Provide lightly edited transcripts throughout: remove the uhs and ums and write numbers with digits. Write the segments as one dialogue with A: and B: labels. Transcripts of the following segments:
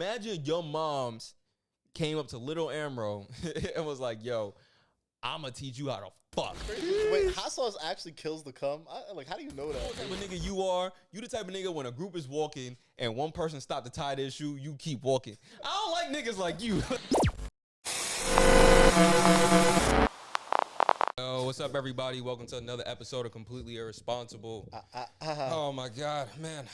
A: Imagine your moms came up to little Amro and was like, yo, I'm going to teach you how to fuck.
B: Wait, hot sauce actually kills the cum? How do you know that?
A: What type of nigga you are? You the type of nigga when a group is walking and one person stopped to tie their shoe, you keep walking. I don't like niggas like you. Yo, what's up, everybody? Welcome to another episode of Completely Irresponsible. Oh my God, man,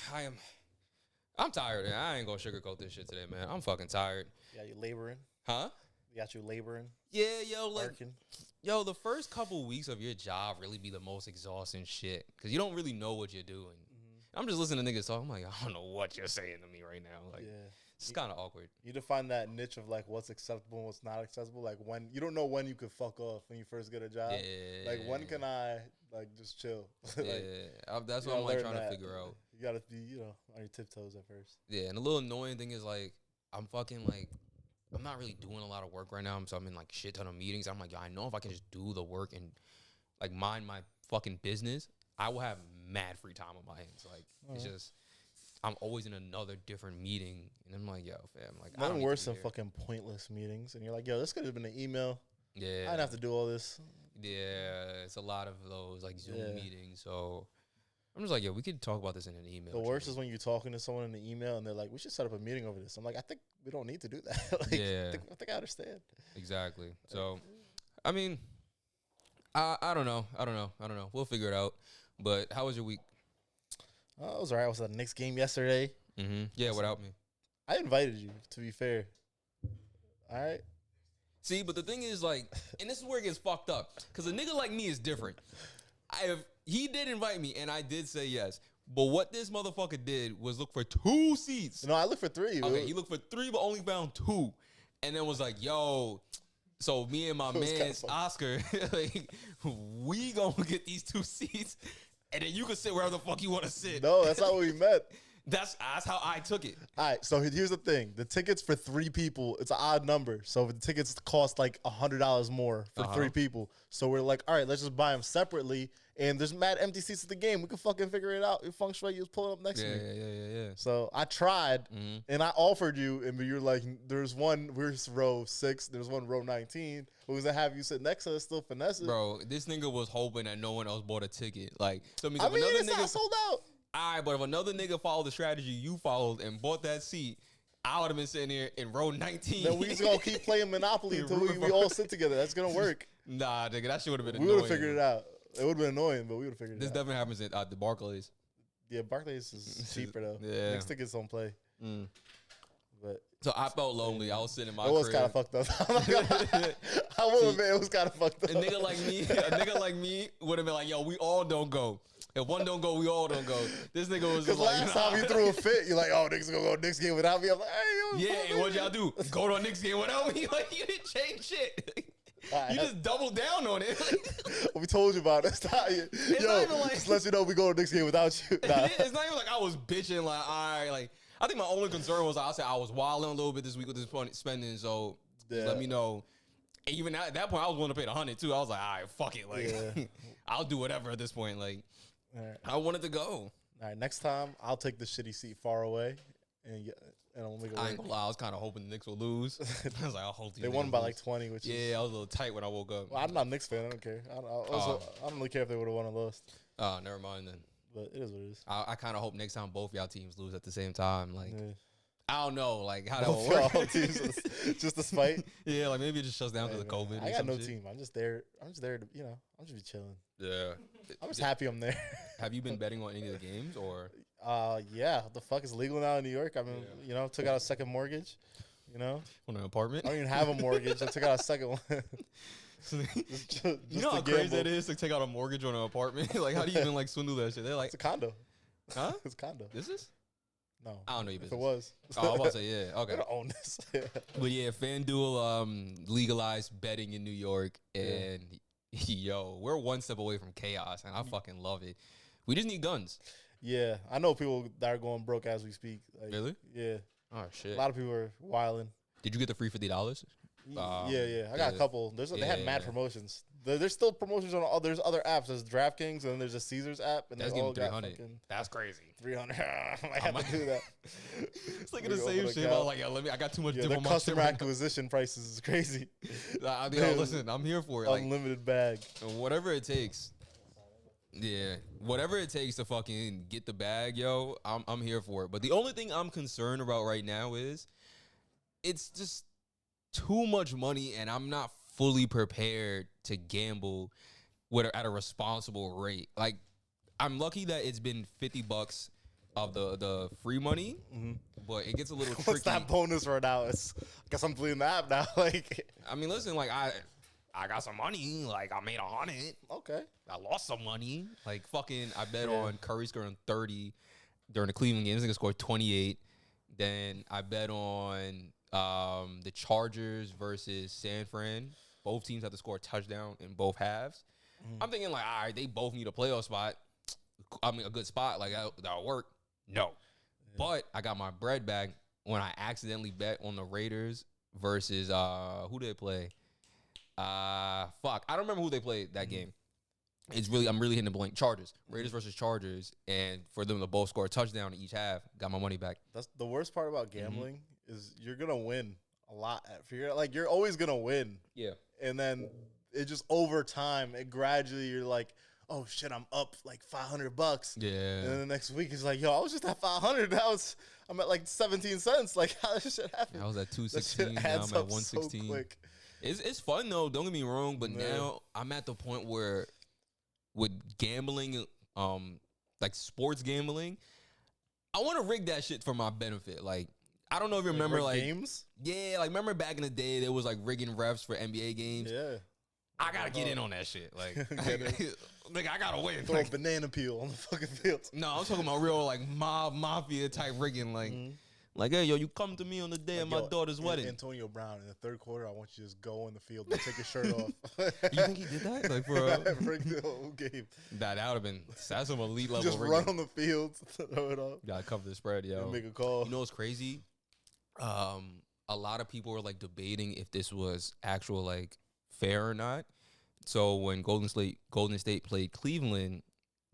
A: I'm tired. Man. I ain't gonna sugarcoat this shit today, man. I'm fucking tired.
B: Yeah, you laboring?
A: Huh?
B: You got you laboring?
A: Yeah, yo, like,
B: working?
A: Yo, the first couple weeks of your job really be the most exhausting shit because you don't really know what you're doing. Mm-hmm. I'm just listening to niggas talk. I'm like, I don't know what you're saying to me right now. Like, yeah. It's kind of awkward.
B: You define that niche of like what's acceptable and what's not acceptable. Like when you don't know when you could fuck off when you first get a job.
A: Yeah.
B: Like when can I like just chill?
A: Like, yeah, that's what I'm like trying to figure out.
B: You gotta be, on your tiptoes at first.
A: Yeah, and the little annoying thing is like I'm not really doing a lot of work right now. So I'm in like shit ton of meetings. I'm like, yo, I know if I can just do the work and like mind my fucking business, I will have mad free time on my hands. Like it's just. I'm always in another different meeting, and I'm like, yo, fam, like
B: nothing worse than fucking pointless meetings, and you're like, yo, this could have been an email.
A: Yeah,
B: I didn't have to do all this.
A: Yeah, it's a lot of those like Zoom meetings. So I'm just like, yo, we could talk about this in an email.
B: The worst is when you're talking to someone in the email, and they're like, we should set up a meeting over this. I'm like, I think we don't need to do that. Like,
A: yeah,
B: I think I understand.
A: Exactly. So, I mean, I don't know. We'll figure it out. But how was your week?
B: It was all right. I was at the Knicks game yesterday.
A: Mm-hmm. Yeah, without me.
B: I invited you, to be fair. All right.
A: See, but the thing is, like, and this is where it gets fucked up. Because a nigga like me is different. He did invite me, and I did say yes. But what this motherfucker did was look for 2 seats.
B: No, I looked for 3.
A: Okay, he looked for 3, but only found 2. And then was like, yo... So me and my man, Oscar, like, we gonna get these 2 seats, and then you can sit wherever the fuck you want to sit.
B: No, that's not what we meant.
A: That's how I took it.
B: All right, so here's the thing. The tickets for 3 people, it's an odd number. So the tickets cost like $100 more for 3 people. So we're like, all right, let's just buy them separately. And there's mad empty seats at the game. We can fucking figure it out. If Feng Shui, you was pulling up next to me.
A: Yeah.
B: So I tried, and I offered you, and you're like, there's one, we're row 6, there's one row 19. Who's to have you sit next to us, still finesse it?
A: Bro, this nigga was hoping that no one else bought a ticket. Like, so
B: I mean, it's not sold out.
A: All right, but if another nigga followed the strategy you followed and bought that seat, I would have been sitting here in row 19.
B: Then we just gonna keep playing Monopoly until we all sit together. That's gonna work.
A: Nah, nigga, that shit would have been
B: annoying. We would have figured it out. It would have been annoying, but we would have figured it out.
A: This definitely happens at the Barclays.
B: Yeah, Barclays is cheaper, though.
A: Yeah.
B: Next tickets don't play. But
A: so I felt lonely. I was sitting in my
B: crib. It was kind of fucked up. I will admit it was kind of fucked up.
A: A nigga like me would have been like, yo, we all don't go. If one don't go, we all don't go. This nigga was just like,
B: last time you threw a fit, you're like, oh, niggas gonna go Knicks game without me. I'm like, hey,
A: yeah, and what y'all do? Go to a Knicks game without me? Like, you didn't change shit. You just doubled down on it.
B: We told you about it. It's not even like, just let you know we go to Knicks game without you. Nah.
A: It's not even like I was bitching. Like, all right, like I think my only concern was I said I was wilding a little bit this week with this spending. So let me know. And even at that point, I was willing to pay $100 too. I was like, all right, fuck it. Like, I'll do whatever at this point. Like, I wanted to go.
B: All right, next time I'll take the shitty seat far away and I'll make it
A: I ain't gonna lie, I was kind of hoping the Knicks will lose. I was like, I'll hold you.
B: They won by like 20, which
A: is... I was a little tight when I woke up.
B: Well, I'm not a Knicks fan. I don't care. I don't really care if they would have won or lost.
A: Oh, never mind then.
B: But it is what it is.
A: I kind of hope next time both y'all teams lose at the same time. Like, I don't know, like how that will work.
B: Just a spite.
A: Yeah, like maybe it just shuts down to the COVID.
B: I got no team. I'm just there. I'm just there to, I'm just be chilling.
A: Yeah.
B: I'm just happy I'm there.
A: Have you been betting on any of the games or?
B: Yeah. What the fuck is legal now in New York? I mean, took out a second mortgage. On
A: an apartment.
B: I don't even have a mortgage. I took out a second one.
A: just you know how crazy that is to take out a mortgage on an apartment? Like, how do you even like swindle that shit? They're like,
B: it's a condo.
A: Huh?
B: It's a condo.
A: This is?
B: No.
A: I don't know your business.
B: If it was.
A: Oh, I was about to say, yeah. Okay.
B: I don't own this.
A: But yeah, FanDuel legalized betting in New York, and yo, we're one step away from chaos, and I fucking love it. We just need guns.
B: Yeah, I know people that are going broke as we speak. Like,
A: really?
B: Yeah.
A: Oh shit.
B: A lot of people are wilding.
A: Did you get the free $50?
B: Yeah. I got a couple. They had mad promotions. There's still promotions on all. There's other apps. There's DraftKings, and then there's a Caesars app, and
A: That's
B: they all
A: getting
B: got
A: 300.
B: fucking
A: That's crazy.
B: 300. I might have to do that.
A: It's like the same shit. I'm like, yo, I got too much.
B: Yeah, the customer acquisition prices is crazy.
A: Listen, I'm here for it.
B: Unlimited bag.
A: Whatever it takes. Yeah, whatever it takes to fucking get the bag, yo, I'm here for it. But the only thing I'm concerned about right now is it's just too much money, and I'm not fully prepared to gamble at a responsible rate. Like, I'm lucky that it's been $50 of the free money, but it gets a little tricky.
B: What's that bonus right now? I guess I'm playing the app now. Like,
A: I mean, listen, like I got some money. Like, I made 100.
B: Okay.
A: I lost some money. Like, fucking, I bet on Curry scoring 30 during the Cleveland game. He's going to score 28. Then I bet on the Chargers versus San Fran. Both teams have to score a touchdown in both halves. I'm thinking, like, all right, they both need a playoff spot. I mean, a good spot. Like, that'll work. No. But I got my bread back when I accidentally bet on the Raiders versus, who did they play? Fuck. I don't remember who they played that game. I'm really hitting the blank. Chargers. Raiders versus Chargers. And for them to both score a touchdown in each half, got my money back.
B: That's the worst part about gambling is you're going to win a lot. You're always going to win. Yeah. And then it just over time, it gradually you're like, oh shit, I'm up like $500. Yeah. And then the next week it's like, yo, I was just at 500. I'm at like 17 cents. Like, how does this shit happen?
A: I was at 216. Now I'm at 116. So quick. It's fun though. Don't get me wrong, but now I'm at the point where with gambling, like sports gambling, I want to rig that shit for my benefit. Like, I don't know if you remember, like games. Yeah, like remember back in the day there was like rigging refs for NBA games. Yeah, I gotta get in on that shit. Like, like I gotta win.
B: Throw a banana peel on the fucking field.
A: No, I'm talking about real like mafia type rigging. Like. Like, hey, yo, you come to me on the day of my daughter's wedding.
B: Antonio Brown, in the third quarter, I want you to just go in the field and take your shirt off.
A: You think he did that? Like, for
B: rig the whole game.
A: That would have been, that's some elite level
B: just
A: rigging.
B: Run on the field, throw it up.
A: Gotta cover the spread, yo.
B: And make a call.
A: You know what's crazy? A lot of people were, like, debating if this was actual, like, fair or not. So when Golden State played Cleveland,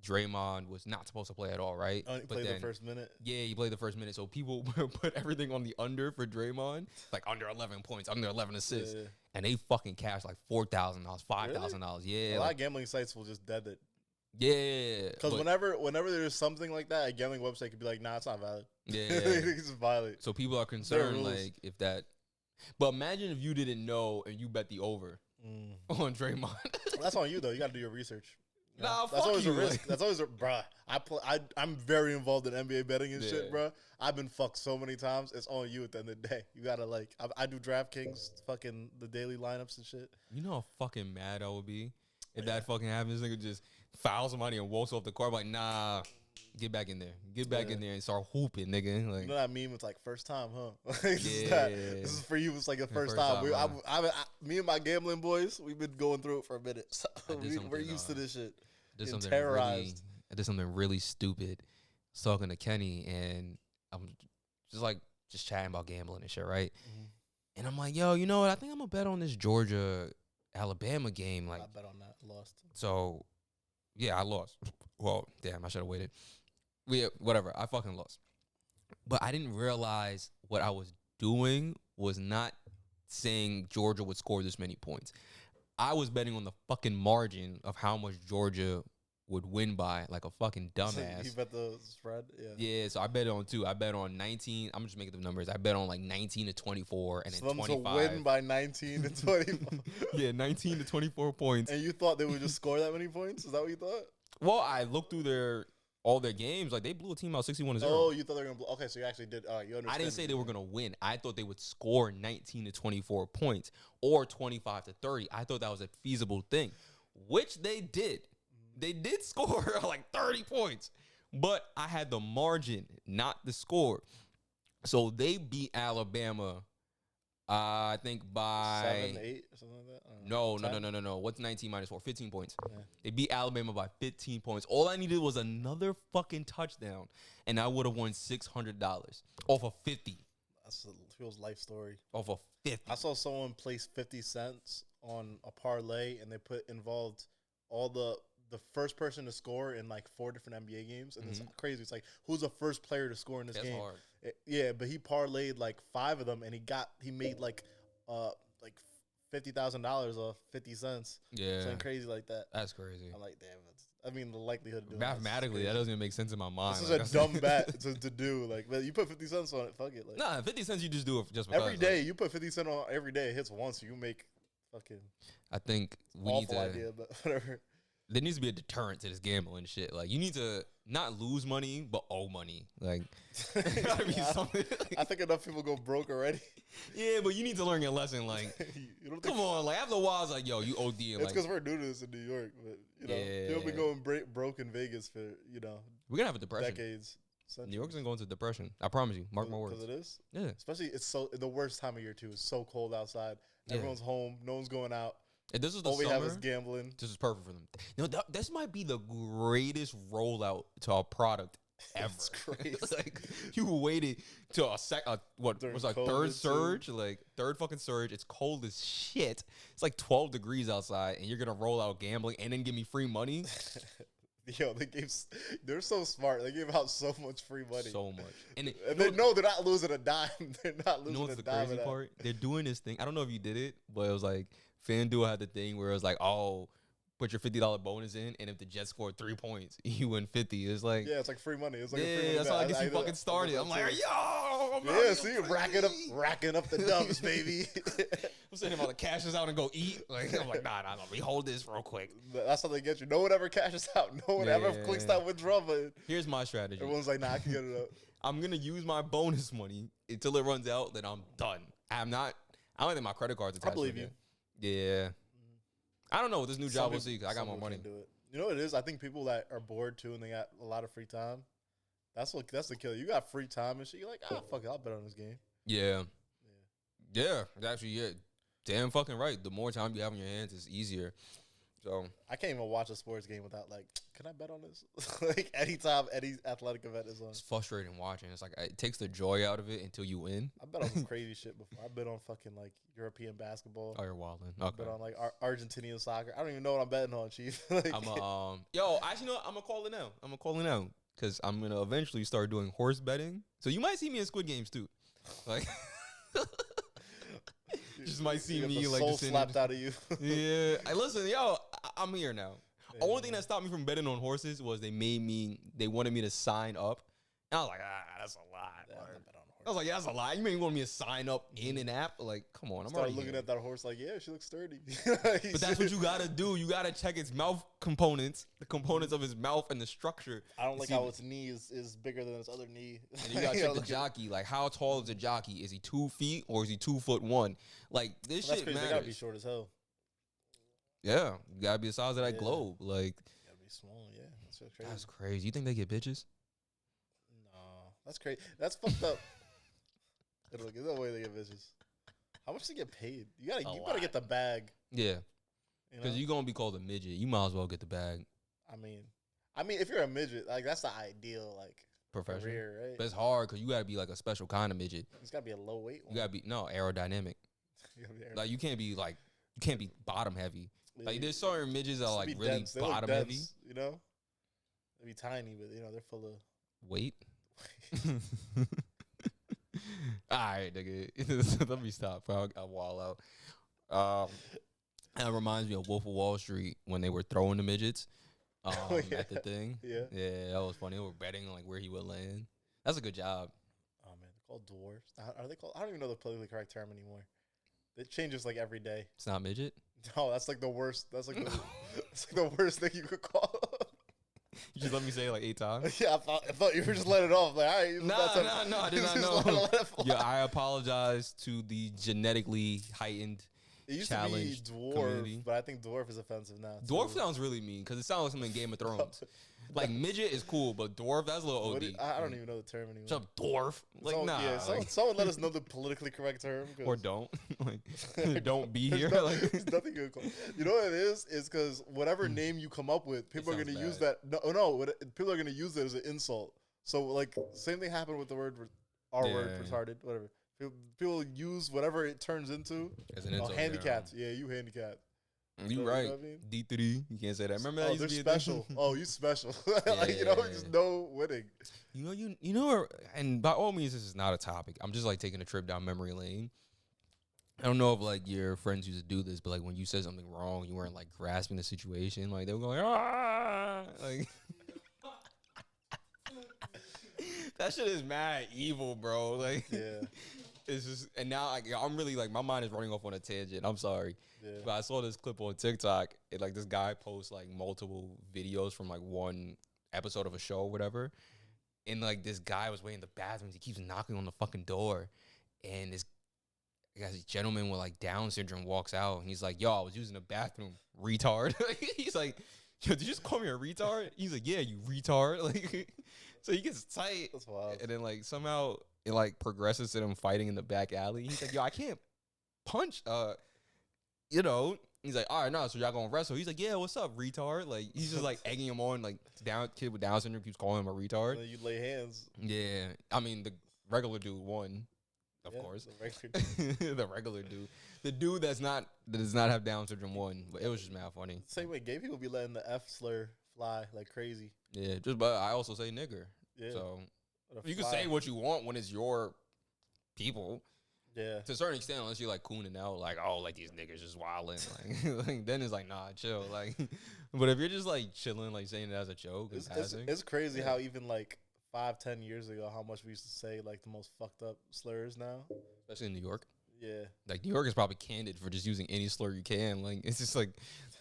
A: Draymond was not supposed to play at all, right?
B: He played the first minute?
A: Yeah, he played the first minute. So people put everything on the under for Draymond, like under 11 points, under 11 assists. Yeah. And they fucking cashed like $4,000, $5,000. Yeah.
B: A lot of gambling sites will just dead it.
A: Yeah.
B: Because whenever there's something like that, a gambling website could be like, nah, it's not valid.
A: Yeah.
B: It's violent.
A: So people are concerned, like, if that. But imagine if you didn't know and you bet the over on Draymond.
B: That's on you, though. You got to do your research.
A: Yeah. Nah,
B: that's always a risk. That's always bruh. I'm very involved in NBA betting and shit, bruh. I've been fucked so many times. It's on you at the end of the day. You gotta I do DraftKings, fucking the daily lineups and shit.
A: You know how fucking mad I would be if that fucking happens. Nigga just fouls somebody and walks off the court. I'm like, nah, get back in there. Get back in there and start hooping, nigga. Like,
B: you know that meme? It's like first time, huh? This is for you. It's like the first time. Me and my gambling boys, we've been going through it for a minute. So we're used to this shit. Terrorized.
A: I did something really stupid. I was talking to Kenny, and I'm just chatting about gambling and shit, right? And I'm like, yo, you know what? I think I'm gonna bet on this Georgia-Alabama game. Like,
B: I bet on that. Lost.
A: So, yeah, I lost. Well, damn, I should have waited. Whatever. I fucking lost. But I didn't realize what I was doing was not saying Georgia would score this many points. I was betting on the fucking margin of how much Georgia would win by, like a fucking dumbass.
B: You bet the spread?
A: Yeah, so I bet on two. I bet on 19. I'm just making the numbers. I bet on like 19 to 24 and then 25.
B: To win by 19 to 24.
A: Yeah, 19 to 24 points.
B: And you thought they would just score that many points? Is that what you thought?
A: Well, I looked through all their games. Like, they blew a team out 61-0.
B: Oh, you thought they were going to blow. Okay, so you actually did. You understand.
A: I didn't say they were going to win. I thought they would score 19 to 24 points or 25 to 30. I thought that was a feasible thing, which they did. They did score like 30 points, but I had the margin, not the score. So they beat Alabama, I think by
B: 7, 8 or something like that.
A: No. What's 19 minus 4? 15 points. Yeah. They beat Alabama by 15 points. All I needed was another fucking touchdown, and I would have won $600 off of 50.
B: That's people's life story.
A: Off of 50.
B: I saw someone place 50 cents on a parlay, and they involved all the first person to score in like 4 different NBA games, and it's crazy. It's like, who's the first player to score in this game?
A: Hard.
B: Yeah, but he parlayed like 5 of them, and he made like $50,000 off 50 cents.
A: Yeah,
B: something crazy like that.
A: That's crazy.
B: I'm like, damn. The likelihood of doing
A: mathematically, that doesn't even make sense in my mind.
B: This is a dumb bet to do. Like, but you put 50 cents on it, fuck it. Like,
A: nah, 50 cents you just do it just because.
B: Every day you put 50 cents on every day. It hits once, you make fucking.
A: I think we
B: awful
A: need to.
B: idea, but whatever.
A: There needs to be a deterrent to this gambling shit. Like, you need to not lose money, but owe money. Like, gotta be something.
B: I think enough people go broke already.
A: Yeah, but you need to learn your lesson. Like, come on. Like, after a while, it's like, yo, you OD.
B: It's because we're new to this in New York. But, people been going broke in Vegas for,
A: we're going to have a depression.
B: Decades.
A: New York's going to go into depression. I promise you. Mark my words.
B: Because it is?
A: Yeah.
B: Especially, it's the worst time of year, too. It's so cold outside. Everyone's home. No one's going out.
A: If this is the
B: all we
A: summer,
B: have is gambling.
A: This is perfect for them. This might be the greatest rollout to our product ever.
B: It's crazy.
A: Like, you waited to third surge, third fucking surge. It's cold as shit. It's like 12 degrees outside, and you're gonna roll out gambling and then give me free money.
B: Yo, they're so smart. They give out so much free money.
A: So much. And
B: they know they're not losing a dime. They're not losing
A: what's
B: a
A: the
B: dime.
A: crazy part? They're doing this thing. I don't know if you did it, but it was like FanDuel had the thing where it was like, oh, put your $50 bonus in, and if the Jets scored 3 points, you win 50. It's like,
B: yeah, it's like free money. It's like a free money
A: that's how I get you fucking started. I'm like, yo,
B: yeah, see you racking up the dubs, baby.
A: I'm saying about to cash this out and go eat. Like, I'm like, nah, we hold this real quick.
B: That's how they get you. No one ever cashes out. No one ever clicks that withdrawal button.
A: Here's my strategy.
B: Everyone's like, nah, I can get it up.
A: I'm gonna use my bonus money until it runs out. Then I'm done. I don't think my credit card's attached.
B: I believe you.
A: Yeah. I don't know what this new job will see because I got more money.
B: Do it. You know what it is? I think people that are bored too and they got a lot of free time. That's the killer. You got free time and shit. You're like, fuck it, I'll bet on this game.
A: Yeah. Actually, yeah. Damn fucking right. The more time you have in your hands, it's easier. So
B: I can't even watch a sports game without like, can I bet on this? Like anytime any athletic event is on.
A: It's frustrating watching. It's like it takes the joy out of it until you win.
B: I bet on some crazy shit before. I bet on fucking like European basketball.
A: Oh, you're wilding. Okay.
B: I bet on like Argentinian soccer. I don't even know what I'm betting on, Chief. Like,
A: actually, no, I'm gonna call it now because I'm gonna eventually start doing horse betting. So you might see me in Squid Games too. Like. Just might see me like
B: soul
A: just
B: slapped out of you.
A: Yeah. Listen, I'm here now. Yeah. Only thing that stopped me from betting on horses was they wanted me to sign up. And I was like, that's a lot. I was like, yeah, that's a lot. You may want me to sign up in an app? Like, come on. I'm already
B: looking at that horse like, yeah, she looks sturdy.
A: But that's what you got to do. You got to check its mouth components, the components of its mouth and the structure.
B: I don't like how its knee is bigger than its other knee.
A: And you got to check the jockey. Like, how tall is the jockey? Is he 2 feet or is he 2'1"? Like, this shit matters.
B: They got to be short as hell.
A: Yeah. You got to be the size of that globe. Like,
B: you got to be small, yeah. That's so crazy.
A: That's crazy. You think they get bitches?
B: No. That's crazy. That's fucked up. There's no way they get bitches. How much do they get paid? You gotta get the bag.
A: Yeah, because you're gonna be called a midget. You might as well get the bag.
B: I mean, if you're a midget, like that's the ideal
A: profession,
B: career, right?
A: But it's hard because you gotta be like a special kind of midget.
B: It's gotta be a low weight one.
A: You gotta be aerodynamic. Like you can't be bottom heavy. Like there's certain midgets that are like really dense. Bottom heavy.
B: You know, they be tiny, but they're full of
A: weight. All right, nigga. Let me stop, bro. I'll wall out. That reminds me of Wolf of Wall Street when they were throwing the midgets at the thing. Yeah, that was funny. They were betting like where he would land. That's a good job.
B: Oh man, they're called dwarves. Are they called? I don't even know the politically correct term anymore. It changes like every day.
A: It's not midget.
B: No, that's like the worst. That's like the worst thing you could call them.
A: You just let me say it like 8 times?
B: Yeah, I thought you were just letting it off. Like, all right.
A: No, I did not know. Yeah, I apologize to the genetically heightened
B: it used to be dwarf, community. But I think dwarf is offensive now.
A: Dwarf sounds really mean because it sounds like something in Game of Thrones. Like midget is cool, but dwarf, that's a little OD.
B: I don't even know the term anymore.
A: Shut up, dwarf. Like,
B: someone let us know the politically correct term.
A: Or don't. Like, don't be here.
B: There's nothing good. You know what it is? It's because whatever name you come up with, people are going to use that. No, people are going to use it as an insult. So, like, same thing happened with the word, word, retarded, whatever. People use whatever it turns into.
A: As an insult.
B: Handicapped. Yeah, you handicapped.
A: You right. You know what I mean? D3. You can't say that. Remember that used
B: they're
A: to be
B: special. Oh, you special. Just no winning.
A: You know, and by all means, this is not a topic. I'm just like taking a trip down memory lane. I don't know if like your friends used to do this, but like when you said something wrong, you weren't like grasping the situation. Like they were going, ah, like that shit is mad evil, bro. Like,
B: yeah,
A: it's just, and now I'm really like, my mind is running off on a tangent. I'm sorry, but I saw this clip on TikTok. It like this guy posts like multiple videos from like one episode of a show or whatever, and like this guy was waiting in the bathroom. He keeps knocking on the fucking door, and this gentleman with like Down syndrome walks out, and he's like, "Yo, I was using the bathroom, retard." He's like, "Yo, did you just call me a retard?" He's like, "Yeah, you retard." Like, so he gets tight.
B: That's wild.
A: And then like somehow it like progresses to them fighting in the back alley. He's like, "Yo, I can't punch." You know. He's like, "All right, no, so y'all gonna wrestle?" He's like, "Yeah, what's up, retard?" Like he's just like egging him on. Like kid with Down syndrome keeps calling him a retard.
B: And then you lay hands.
A: Yeah, I mean the regular dude won. Of course, the regular dude, the dude that does not have Down syndrome won, but it was just mad funny.
B: Same way, gay people be letting the F slur fly like crazy.
A: Yeah, but I also say nigger. Yeah, so you can say what you want when it's your people.
B: Yeah,
A: to a certain extent, unless you're like cooning out, like like these niggas just wilding, like then it's like nah, chill, like. But if you're just like chilling, like saying it as a joke,
B: it's crazy how even like 5-10 years ago, how much we used to say like the most fucked up slurs now,
A: especially in New York.
B: Yeah,
A: like New York is probably candid for just using any slur you can. Like it's just like,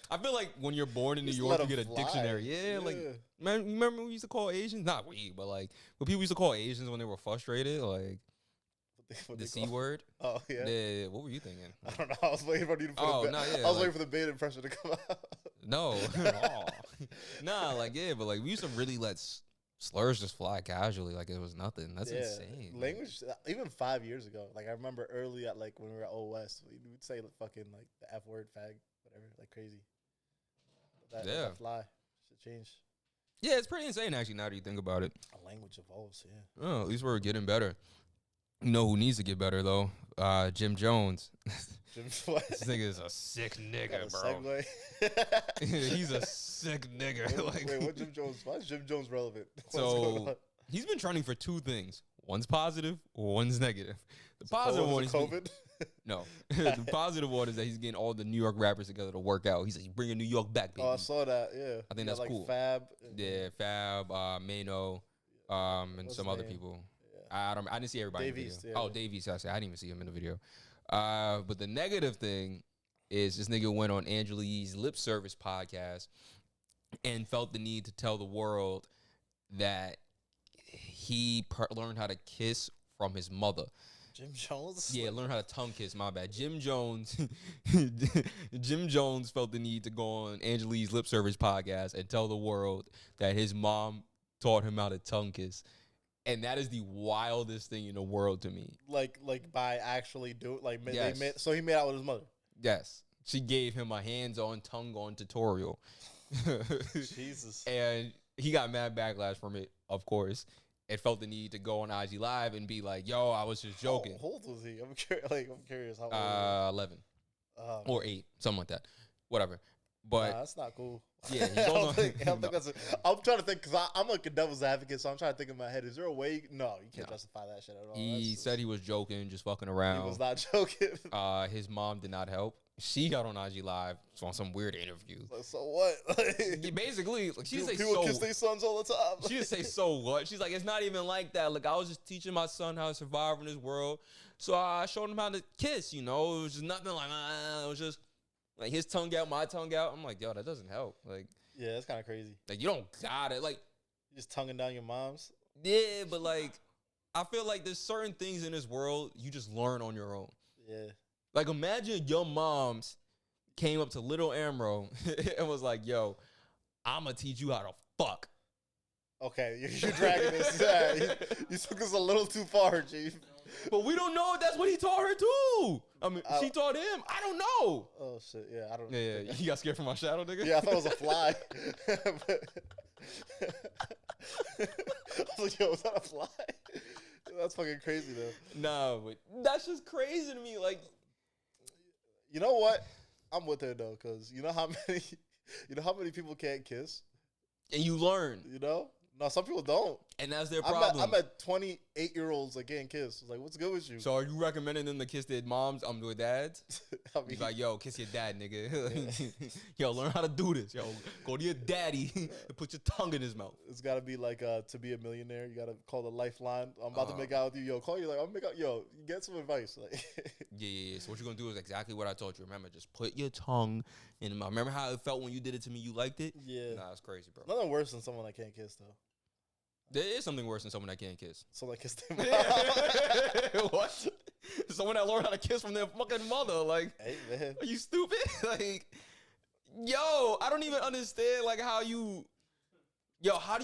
A: I feel like when you're born in New York, you get a dictionary. Yeah, like man, remember when we used to call Asians? Not we, but like when people used to call Asians when they were frustrated, like the C word.
B: Oh yeah.
A: What were you thinking?
B: I don't know. I was waiting for you to put I was waiting for the bait impression to come out.
A: No, nah, like but like we used to really let slurs just fly casually like it was nothing. That's insane.
B: Language, even 5 years ago. Like I remember early at like when we were at OS, we'd say fucking like the F word, fag, whatever, like crazy. That fly should change.
A: Yeah, it's pretty insane actually. Now that you think about it,
B: a language evolves. Yeah.
A: Oh, at least we're getting better. You know who needs to get better though? Jim Jones. This nigga is a sick nigga, bro. He's a sick nigga.
B: Wait, what Jim Jones? Why is Jim Jones relevant?
A: So he's been trending for two things. One's positive, one's negative. The positive one is
B: COVID.
A: No, the positive one is that he's getting all the New York rappers together to work out. He's like, bringing New York back, baby.
B: Oh, I saw that. Yeah,
A: I think that's
B: like
A: cool.
B: Fab.
A: Fab, Mano, and what's some other people. I didn't see everybody
B: Davies,
A: in the video. Davies, I didn't even see him in the video. But the negative thing is this nigga went on Angela Yee's Lip Service podcast and felt the need to tell the world that he learned how to kiss from his mother.
B: Jim Jones?
A: Yeah, learned how to tongue kiss, my bad. Jim Jones felt the need to go on Angela Yee's Lip Service podcast and tell the world that his mom taught him how to tongue kiss. And that is the wildest thing in the world to me.
B: Like by actually do it, like
A: yes.
B: So he made out with his mother.
A: Yes, she gave him a hands-on, tongue-on tutorial.
B: Jesus.
A: And he got mad backlash from it, of course. It felt the need to go on IG Live and be like, "Yo, I was just joking."
B: How old was he? I'm curious. How old?
A: 11 or 8, something like that. Whatever. But
B: that's not cool.
A: Yeah,
B: I don't think that's. I'm trying to think because I'm like a devil's advocate, so I'm trying to think in my head. Is there a way? No, you can't justify that shit at all.
A: He said he was joking, just fucking around.
B: He was not joking.
A: His mom did not help. She got on IG Live on some weird interview.
B: So what?
A: Basically, like, she say
B: people kiss their sons all the time.
A: She just say so what? She's like, it's not even like that. Like I was just teaching my son how to survive in this world, so I showed him how to kiss. You know, it was just nothing like it was just. Like his tongue out, my tongue out. I'm like, yo, that doesn't help. Like,
B: yeah, that's kind of crazy.
A: Like, you don't got it. Like,
B: you just tonguing down your mom's.
A: Yeah, but like, I feel like there's certain things in this world you just learn on your own.
B: Yeah.
A: Like, imagine your mom's came up to little Amro and was like, yo, I'm gonna teach you how to fuck.
B: Okay, you're dragging this. Yeah, you took this a little too far, Chief.
A: But we don't know if that's what he taught her too. I mean, she taught him. I don't know.
B: Oh shit! Yeah, I don't.
A: Yeah, you got scared from my shadow, nigga.
B: Yeah, I thought it was a fly. I was like, yo, was that a fly? That's fucking crazy though.
A: Nah, but that's just crazy to me. Like,
B: you know what? I'm with her though, cause you know how many people can't kiss.
A: And you learn.
B: You know? No, some people don't.
A: And that's their problem.
B: I'm at 28-year-olds that can't kiss. It's like, what's good with you?
A: So are you recommending them to kiss their moms? Their dads?
B: I mean,
A: He's like, yo, kiss your dad, nigga. Yo, learn how to do this. Yo, go to your daddy and put your tongue in his mouth.
B: it's got to be like To Be a Millionaire. You got to call the lifeline. I'm about to make out with you. Yo, call you. Like, I'm make out. Yo, get some advice. Like,
A: yeah. So what you're going to do is exactly what I told you. Remember, just put your tongue in the mouth. Remember how it felt when you did it to me? You liked it?
B: Yeah.
A: Nah, it's crazy, bro.
B: Nothing worse than someone that can't kiss, though.
A: There is something worse than someone that can't kiss.
B: Someone that kissed their mom.
A: What? Someone that learned how to kiss from their fucking mother. Like,
B: Hey, man.
A: are you stupid? Like, yo, I don't even understand, like, how do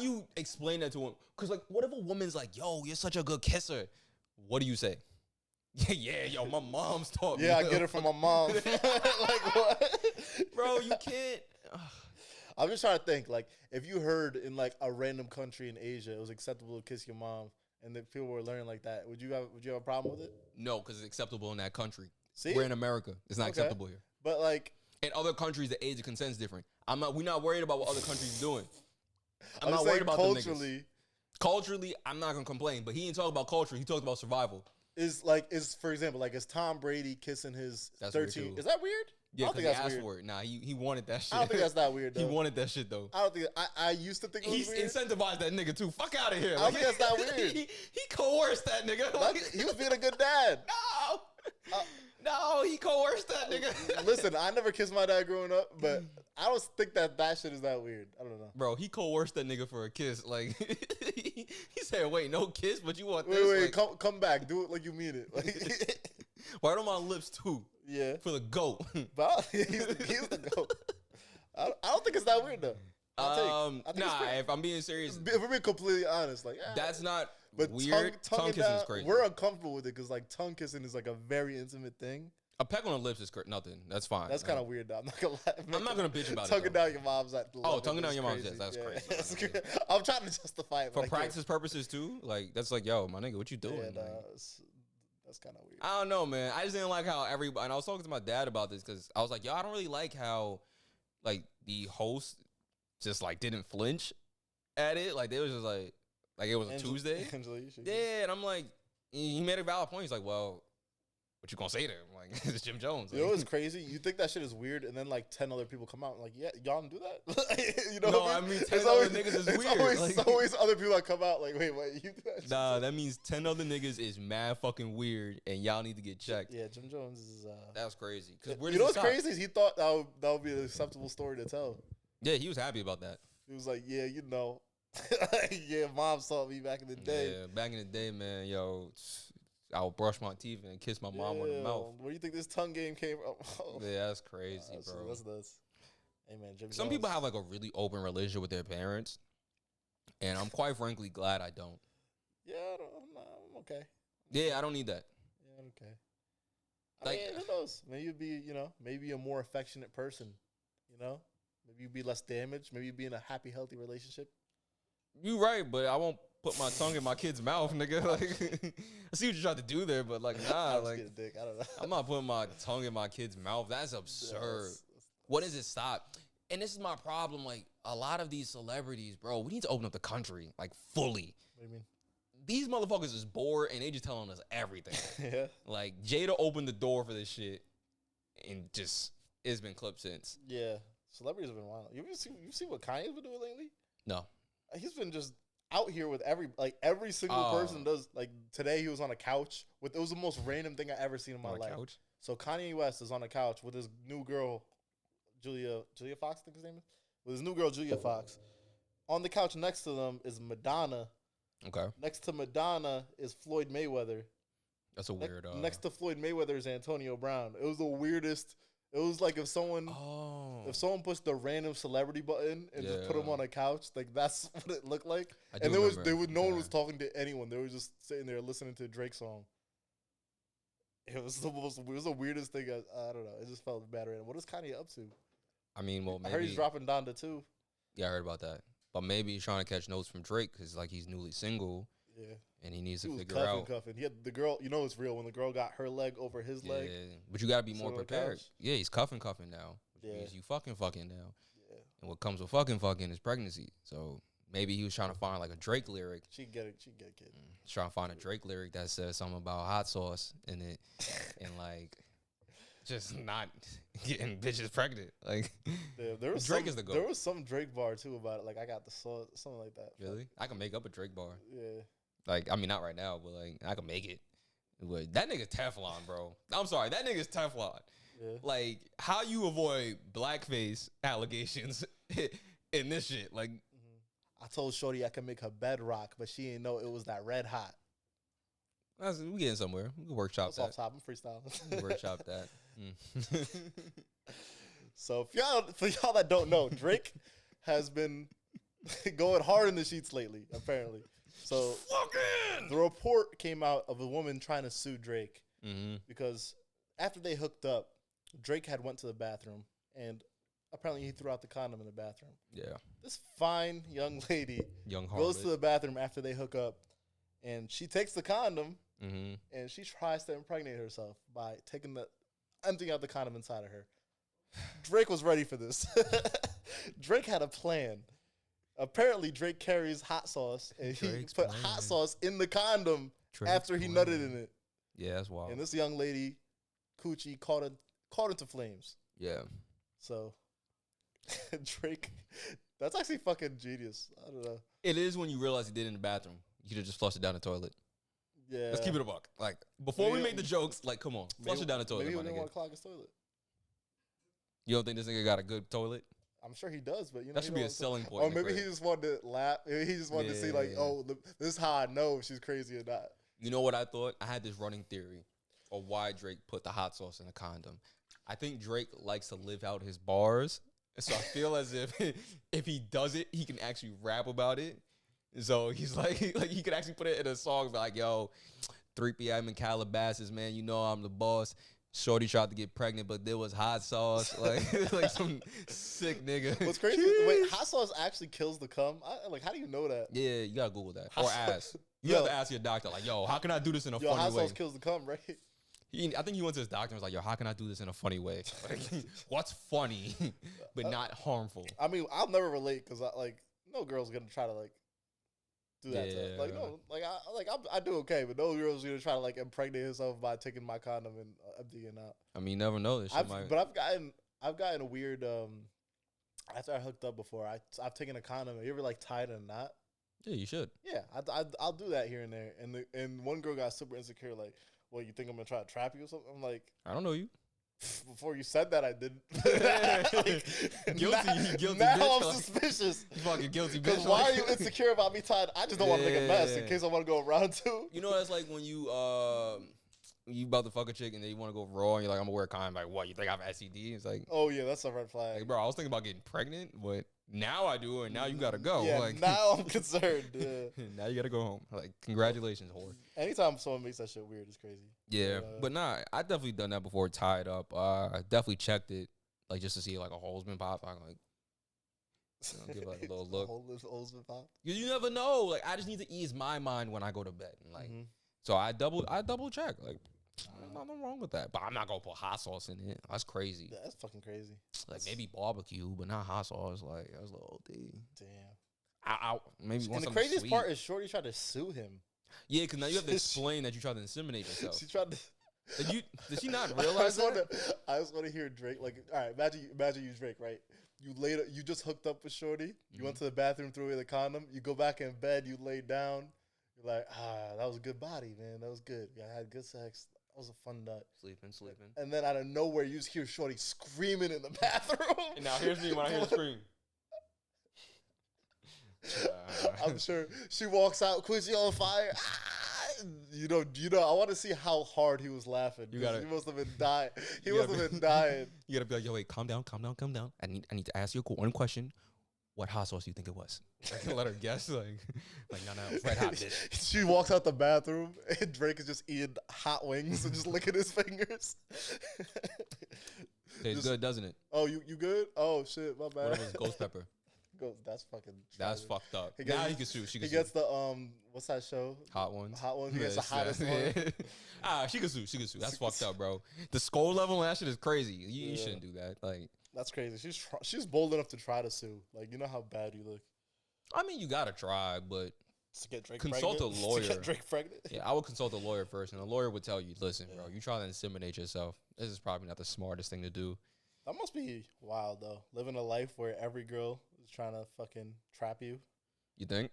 A: you explain that to him? Because, like, what if a woman's like, yo, you're such a good kisser? What do you say? Yeah, yo, my mom's taught me.
B: Yeah, I get it from my mom. Like, what?
A: Bro, you can't.
B: I'm just trying to think, like, if you heard in, like, a random country in Asia it was acceptable to kiss your mom and that people were learning like that, would you have a problem with it?
A: No, because it's acceptable in that country.
B: See?
A: We're in America. It's not acceptable here.
B: But, like...
A: In other countries, the age of consent is different. We're not worried about what other countries doing. I'm
B: I'm
A: not
B: saying
A: worried about
B: culturally...
A: them niggas. Culturally, I'm not going to complain. But he didn't talk about culture. He talked about survival.
B: Is for example, like, is Tom Brady kissing his
A: That's
B: 13...
A: weird too.
B: Is that weird?
A: Yeah,
B: I don't
A: because
B: think
A: he
B: that's
A: asked
B: weird.
A: for it. Nah, he wanted that shit.
B: I don't think that's that weird, though.
A: He wanted that shit, though.
B: I don't think... I used to think it was
A: He's
B: weird.
A: incentivized that nigga, too. Fuck out of here.
B: I don't think that's that weird.
A: He coerced that nigga.
B: He was being a good dad.
A: No. No, he coerced that nigga.
B: Listen, I never kissed my dad growing up, but I don't think that shit is that weird. I don't know.
A: Bro, he coerced that nigga for a kiss. Like, he said, wait, no kiss, but you want
B: Wait,
A: this? Like,
B: come back. Do it like you mean it. Like,
A: right on my lips, too.
B: yeah.
A: For the GOAT.
B: But he's the GOAT. I don't think it's that weird, though. I think
A: Nah, if I'm being serious,
B: if we're being completely honest, like,
A: that's not
B: but
A: weird. Tongue kissing is crazy.
B: We're uncomfortable with it because, like, tongue kissing is, like, a very intimate thing.
A: A peck on the lips is nothing. That's fine.
B: That's kind of weird, though. I'm not going to lie.
A: I'm not going to bitch about it.
B: Tonguing down your mom's at the level.
A: Tonguing down your mom's,
B: crazy.
A: yes, that's crazy.
B: That's crazy. I'm trying to justify it.
A: For practice purposes, too? Like, that's like, yo, my nigga, what you doing?
B: Yeah,
A: like,
B: that's kind of weird.
A: I don't know, man. I just didn't like how everybody, and I was talking to my dad about this because I was like, yo, I don't really like how, like, the host just, like, didn't flinch at it. Like, they was just like it was a Tuesday. Yeah, and I'm like, he made a valid point. He's like, well, what you gonna say to him? Like, it's Jim Jones. Like,
B: You know what's crazy? You think that shit is weird, and then, like, 10 other people come out and, like, yeah, y'all don't do that? You know
A: no,
B: what
A: I mean, 10
B: it's
A: other
B: always,
A: niggas is
B: it's
A: weird.
B: Always,
A: Like,
B: always other people that come out, like, wait, what? You do that shit?
A: nah, that means 10 other niggas is mad fucking weird, and y'all need to get checked.
B: Yeah, Jim Jones is...
A: That's crazy. Cause where
B: you know
A: does
B: what's crazy is he thought that would be an acceptable story to tell.
A: Yeah, he was happy about that.
B: He was like, yeah, you know. Yeah, mom saw me back in the day.
A: Yeah, back in the day, man, yo, I would brush my teeth and kiss my mom on the mouth.
B: Where do you think this tongue game came from?
A: Yeah, that's crazy, bro.
B: That's nuts. Hey, man, Jim
A: Some
B: Jones.
A: people have like a really open relationship with their parents, and I'm quite frankly glad I don't.
B: Yeah, I'm okay.
A: Yeah, I don't need that.
B: Yeah, I'm okay.
A: Like,
B: I mean, who knows? Maybe you'd be, maybe a more affectionate person, Maybe you'd be less damaged. Maybe you'd be in a happy, healthy relationship.
A: You right, but I won't put my tongue in my kid's mouth, nigga. Like, I see what you tried to do there, but like, nah, like,
B: a dick. I don't know.
A: I'm not putting my tongue in my kid's mouth. That's absurd. What does it stop? And this is my problem. Like, a lot of these celebrities, bro, we need to open up the country, like, fully.
B: What do you mean?
A: These motherfuckers is bored, and they just telling us everything.
B: Yeah.
A: Like, Jada opened the door for this shit, and just, it's been clipped since.
B: Yeah. Celebrities have been wild. You seen what Kanye's been doing lately?
A: No.
B: He's been just out here with every single person does. Like, today he was on a couch it was the most random thing I ever seen in my life.
A: Couch?
B: So Kanye West is on a couch with his new girl, Julia Fox, I think his name is? With his new girl, Julia Fox. On the couch next to them is Madonna.
A: Okay.
B: Next to Madonna is Floyd Mayweather.
A: That's a weird.
B: Next to Floyd Mayweather is Antonio Brown. It was the weirdest. It was like if someone pushed the random celebrity button and just put him on a couch, like that's what it looked like. And no one was talking to anyone. They were just sitting there listening to Drake's song. It was the weirdest thing. I don't know. It just felt bad. What is Kanye up to?
A: I mean, well, maybe
B: I heard he's dropping Donda too.
A: Yeah, I heard about that. But maybe he's trying to catch notes from Drake because like he's newly single.
B: Yeah.
A: And he needs
B: He
A: to
B: was
A: figure out.
B: cuffing. He had the girl. You know it's real when the girl got her leg over his leg.
A: But you gotta be more
B: on the
A: prepared.
B: couch.
A: Yeah, he's cuffing now. Which
B: Yeah.
A: means you fucking now.
B: Yeah.
A: And what comes with fucking is pregnancy. So maybe he was trying to find like a Drake lyric.
B: She'd get it. She'd get a kid.
A: Trying to find a Drake lyric that says something about hot sauce in it, and like just not getting bitches pregnant. Like
B: Yeah, there was
A: Drake is the goat.
B: There was some Drake bar too about it. Like I got the sauce, something like that.
A: Really? I can make up a Drake bar.
B: Yeah.
A: Like, I mean, not right now, but like I can make it. But that nigga's Teflon, bro. I'm sorry, that nigga's Teflon.
B: Yeah.
A: Like, how you avoid blackface allegations in this shit? Like,
B: I told Shorty I could make her bed rock, but she didn't know it was that red hot.
A: we getting somewhere. We can workshop
B: That's
A: that.
B: off top. I'm freestyling.
A: We can workshop that.
B: So for y'all that don't know, Drake has been going hard in the sheets lately, apparently. So the report came out of a woman trying to sue Drake because after they hooked up, Drake had went to the bathroom and apparently he threw out the condom in the bathroom.
A: Yeah.
B: This fine young lady
A: Young
B: goes
A: harlot.
B: to the bathroom after they hook up and she takes the condom
A: Mm-hmm.
B: and she tries to impregnate herself by emptying out the condom inside of her. Drake was ready for this. Drake had a plan. Apparently, Drake carries hot sauce, and
A: Drake's
B: he put
A: plan.
B: hot sauce in the condom
A: Drake's
B: after he
A: plan.
B: nutted in it.
A: Yeah, that's wild.
B: And this young lady, Coochie, caught into flames.
A: Yeah.
B: So, Drake, that's actually fucking genius. I don't know.
A: It is when you realize he did it in the bathroom. You could have just flushed it down the toilet.
B: Yeah.
A: Let's keep it a buck. Like, before we
B: Maybe-
A: make the jokes, like, come on. Flush it down the toilet,
B: Maybe he
A: my
B: didn't
A: nigga.
B: want to clog his toilet.
A: You don't think this nigga got a good toilet?
B: I'm sure he does, but you know
A: That
B: he
A: should be
B: don't
A: a
B: want to-
A: selling point.
B: Or
A: in the
B: maybe he
A: crib.
B: just wanted to laugh. Maybe he just wanted to see like,
A: Yeah.
B: oh, this is how I know if she's crazy or not.
A: You know what I thought? I had this running theory of why Drake put the hot sauce in a condom. I think Drake likes to live out his bars. So I feel as if he does it, he can actually rap about it. So he's like he could actually put it in a song, be like, yo, 3 p.m. in Calabasas, man, you know I'm the boss. Shorty tried to get pregnant, but there was hot sauce. Like some sick nigga.
B: What's crazy? Is, wait, hot sauce actually kills the cum? Like, how do you know that?
A: Yeah, you gotta Google that.
B: Hot
A: Or
B: sauce-
A: ask. You
B: Yo.
A: have to ask your doctor, like, yo, how can I do this in a
B: Yo,
A: funny
B: hot
A: way?
B: sauce kills the cum, right?
A: I think he went to his doctor and was like, yo, how can I do this in a funny way? Like, what's funny, but not harmful?
B: I mean, I'll never relate because no girl's gonna try to like do that. To, like no, I do okay, but no girl's gonna try to like impregnate herself by taking my condom and emptying it out.
A: I mean, you never know. This shit might.
B: But I've gotten a weird after I hooked up before. I've taken a condom. You ever like tied in a knot?
A: Yeah, you should.
B: Yeah, I'll do that here and there. And one girl got super insecure, like, "Well, you think I'm gonna try to trap you or something?" I'm like,
A: I don't know you.
B: before you said that, I didn't.
A: Guilty
B: Now
A: bitch,
B: I'm
A: like-
B: suspicious.
A: You fucking guilty
B: Because
A: bitch.
B: why
A: like-
B: are you insecure about me tied? I just don't want to make a mess in
A: Yeah.
B: case I want to go around too.
A: You know, that's like when you about to fuck a chick and then you want to go raw and you're like, I'm gonna wear a condom. Like, what? You think I have STD? It's like,
B: Oh yeah, that's a red flag.
A: bro, I was thinking about getting pregnant, but now I do, and now you gotta go.
B: Yeah,
A: like,
B: now I'm concerned. Yeah.
A: now you gotta go home. Like, congratulations, whore.
B: Anytime someone makes that shit weird, it's crazy.
A: Yeah, but nah, I definitely done that before. Tied up. I definitely checked it, like just to see like a hole's been popped. I'm like, give it, like a little look.
B: Holes been popped.
A: You never know. Like, I just need to ease my mind when I go to bed. And, like, so I double check. Like, there's nothing wrong with that. But I'm not gonna put hot sauce in it. That's crazy.
B: Yeah, that's fucking crazy.
A: Like maybe barbecue, but not hot sauce. Like that's a little OD.
B: Damn.
A: I maybe
B: And
A: want
B: the
A: something
B: craziest
A: sweet.
B: part is Shorty tried to sue him.
A: Yeah, because now you have to explain that you tried to inseminate yourself.
B: She tried to.
A: Did she not realize that?
B: I just want to hear Drake. Like, all right, imagine you Drake, right? You just hooked up with Shorty. You went to the bathroom, threw away the condom. You go back in bed. You lay down. You're like, that was a good body, man. That was good. Yeah, I had good sex. That was a fun nut.
A: Sleeping.
B: And then out of nowhere, you just hear Shorty screaming in the bathroom.
A: And now here's me when I hear the scream.
B: I'm sure she walks out, Quincy on fire. You know. I want to see how hard he was laughing.
A: You gotta-
B: He must have been dying. He
A: You
B: must
A: gotta
B: have been dying.
A: You gotta be like, yo, wait, calm down. I need to ask you one question. What hot sauce do you think it was? Let her guess. Like no, red hot bitch.
B: She walks out the bathroom and Drake is just eating hot wings and just licking his fingers.
A: Tastes good, doesn't it?
B: Oh, you good? Oh shit, my
A: What
B: bad.
A: if it's ghost pepper?
B: Goes, that's fucking.
A: That's
B: tragic.
A: fucked up.
B: He gets,
A: Now he can sue. She can
B: he gets the what's that show?
A: Hot Ones.
B: Hot Ones. He gets the hottest one.
A: She can sue. She can sue. That's fucked up, bro. The skull level on that shit is crazy. You shouldn't do that. Like
B: that's crazy. She's bold enough to try to sue. Like you know how bad you look.
A: I mean, you gotta try, but
B: To get Drake
A: consult
B: pregnant?
A: a lawyer.
B: To get Drake pregnant?
A: Yeah, I would consult a lawyer first, and a lawyer would tell you, listen, bro, you try to inseminate yourself. This is probably not the smartest thing to do.
B: That must be wild, though. Living a life where every girl is trying to fucking trap you.
A: You think?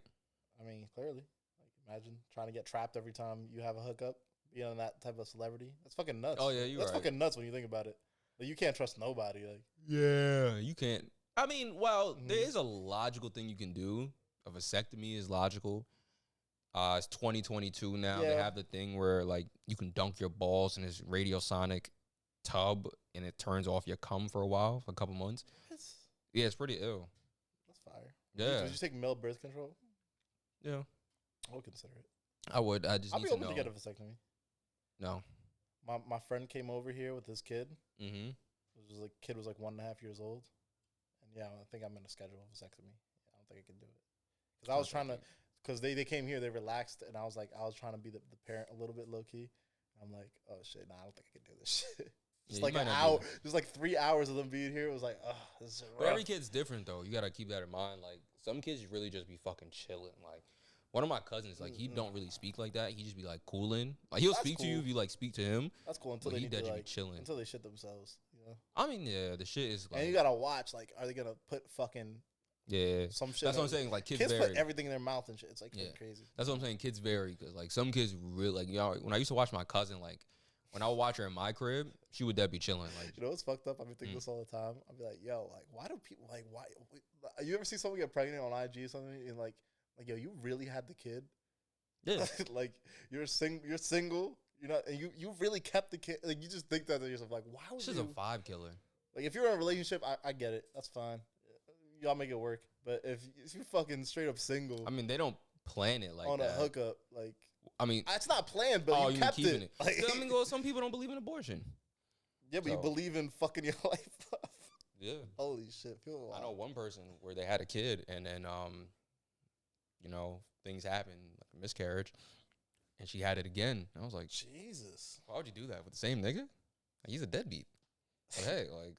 B: I mean, clearly. Like, imagine trying to get trapped every time you have a hookup, being that type of celebrity. That's fucking nuts.
A: Oh, yeah,
B: That's
A: right.
B: fucking nuts when you think about it. Like, you can't trust nobody. Like,
A: yeah, you can't. I mean, well, there is a logical thing you can do. A vasectomy is logical. It's 2022 now. They have the thing where, like, you can dunk your balls in this radiosonic tub and it turns off your cum for a while, for a couple months. Yeah, it's pretty ill.
B: That's fire.
A: Yeah.
B: Did you take male birth control?
A: Yeah.
B: I would consider it.
A: I would. I just
B: I'd
A: need
B: be
A: to
B: open
A: know.
B: to get a vasectomy.
A: No.
B: My friend came over here with his kid.
A: Mm-hmm.
B: Kid was like 1.5 years old. And yeah, I think I'm going to schedule a vasectomy. I don't think I can do it. Because I was trying to, because they came here, they relaxed, and I was trying to be the parent a little bit low key. I'm like, oh shit, nah, I don't think I can do this shit. Just like an hour, just like 3 hours of them being here. It was like, oh, this is rough.
A: But every kid's different though. You gotta keep that in mind. Like some kids really just be fucking chilling. Like one of my cousins, like he don't really speak like that. He just be like cooling. Like he'll speak to you if you like speak to him.
B: That's cool until they need to
A: be
B: like
A: chilling.
B: until they shit themselves. You know.
A: I mean, yeah, the shit is like.
B: And you gotta watch. Like, are they gonna put fucking some shit?
A: That's what I'm saying. Like kids
B: put
A: vary.
B: everything in their mouth and shit. It's like crazy.
A: That's what I'm saying. Kids vary because like some kids really like when I used to watch my cousin like. When I would watch her in my crib, she would be chilling. Like,
B: you know what's fucked up? I've been thinking this all the time. I'll be like, yo, like, why do people like why? You ever see someone get pregnant on IG or something and like, yo, you really had the kid?
A: Yeah.
B: Like you're single. You're not, and you really kept the kid. Like you just think that to yourself, like, why would
A: she's
B: you?
A: a vibe killer.
B: Like if you're in a relationship, I get it. That's fine. Y'all make it work. But if you're fucking straight up single,
A: I mean, they don't plan it like
B: on
A: that.
B: a hookup, like.
A: I mean,
B: it's not planned, but you kept it.
A: Like, I mean, well, some people don't believe in abortion.
B: Yeah, but you believe in fucking your life up.
A: Yeah.
B: Holy shit. I
A: know one person where they had a kid and then, you know, things happened, like a miscarriage, and she had it again. And I was like,
B: Jesus.
A: Why would you do that with the same nigga? Like, he's a deadbeat. But hey, like,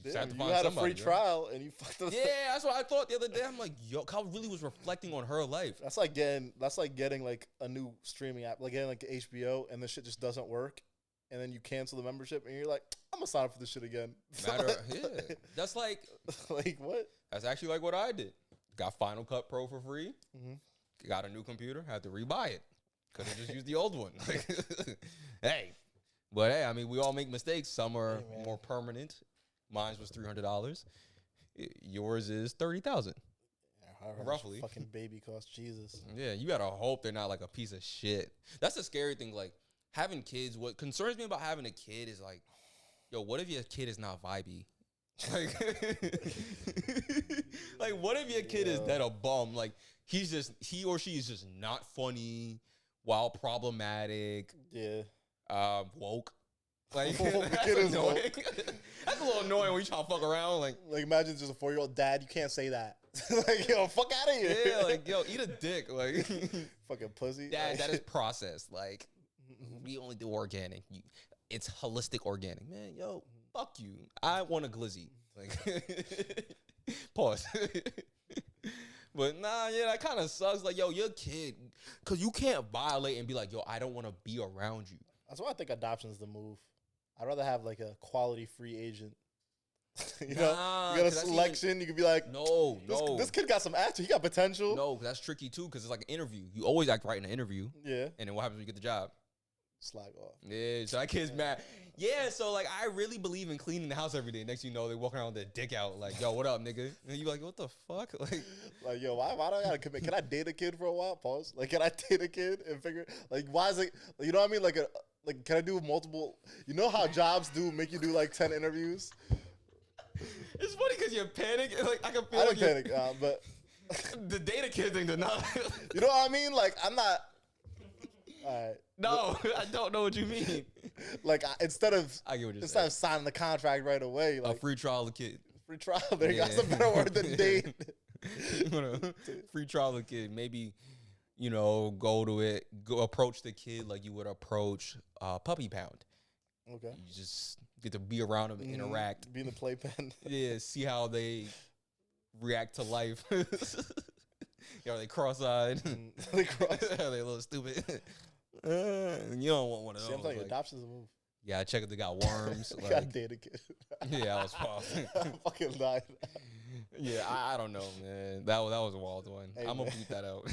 B: you had somebody, a free trial and you fucked up.
A: Yeah, that's what I thought the other day. I'm like, yo, Kyle really was reflecting on her life.
B: That's like getting like a new streaming app, like getting like HBO, and the shit just doesn't work, and then you cancel the membership, and you're like, I'm gonna sign up for this shit again.
A: That's like,
B: like what?
A: That's actually like what I did. Got Final Cut Pro for free. Mm-hmm. Got a new computer. Had to rebuy it. Could have just used the old one. Hey. But hey, I mean, we all make mistakes. Some are more permanent. Mine was $300. Yours is $30,000. Yeah, roughly.
B: Fucking baby cost, Jesus.
A: Yeah, you gotta hope they're not like a piece of shit. That's the scary thing. Like having kids. What concerns me about having a kid is like, yo, what if your kid is not vibey? Like, like what if your kid is that a bum? Like he or she is just not funny, while problematic.
B: Yeah.
A: Woke. Like,
B: that's annoying.
A: That's a little annoying when you try to fuck around. Like
B: imagine just a 4-year-old dad. You can't say that. Like, yo, fuck out of here.
A: Yeah, like, yo, eat a dick. Like,
B: fucking pussy.
A: Dad, that is processed. Like, we only do organic. It's holistic organic. Man, yo, fuck you. I want a glizzy. Like, pause. But nah, yeah, that kind of sucks. Like, yo, your kid, because you can't violate and be like, yo, I don't want to be around you.
B: That's why I think adoption is the move. I'd rather have like a quality free agent. You know, you got a selection. You could be like,
A: no.
B: This kid got some action. He got potential.
A: No, that's tricky too, because it's like an interview. You always act right in an interview.
B: Yeah.
A: And then what happens when you get the job?
B: Slag off.
A: Yeah, so that kid's mad. Yeah, so like I really believe in cleaning the house every day. Next thing you know, they walk around with their dick out, like, yo, what up, nigga? And you like, what the fuck?
B: Like yo, why do I gotta commit? Can I date a kid for a while? Pause. Like, can I date a kid and figure like why is it? You know what I mean? Like, can I do multiple? You know how jobs make you do like 10 interviews?
A: It's funny because you're panicking. Like I can feel.
B: I didn't panic, but
A: the data kid thing did not.
B: You know what I mean? Like I'm not. All right.
A: No, I don't know what you mean.
B: Like instead of
A: saying.
B: Signing the contract right away, like
A: a free trial of the kid.
B: Free trial. There you got some better word than date.
A: You wanna free trial the kid. Maybe, go to it. Go approach the kid like you would approach Puppy Pound.
B: Okay.
A: You just get to be around them and interact.
B: Be in the playpen.
A: Yeah, see how they react to life. Are they cross-eyed?
B: They cross-eyed.
A: Are they a little stupid? You don't want one of those.
B: See, I'm telling you, adoption's a move.
A: Yeah, I check if they got worms.
B: Like, got dated kid.
A: Yeah, I was wild.
B: I fucking died.
A: Yeah, I don't know, man. That was a wild one.
B: Hey,
A: I'm gonna bleep that out.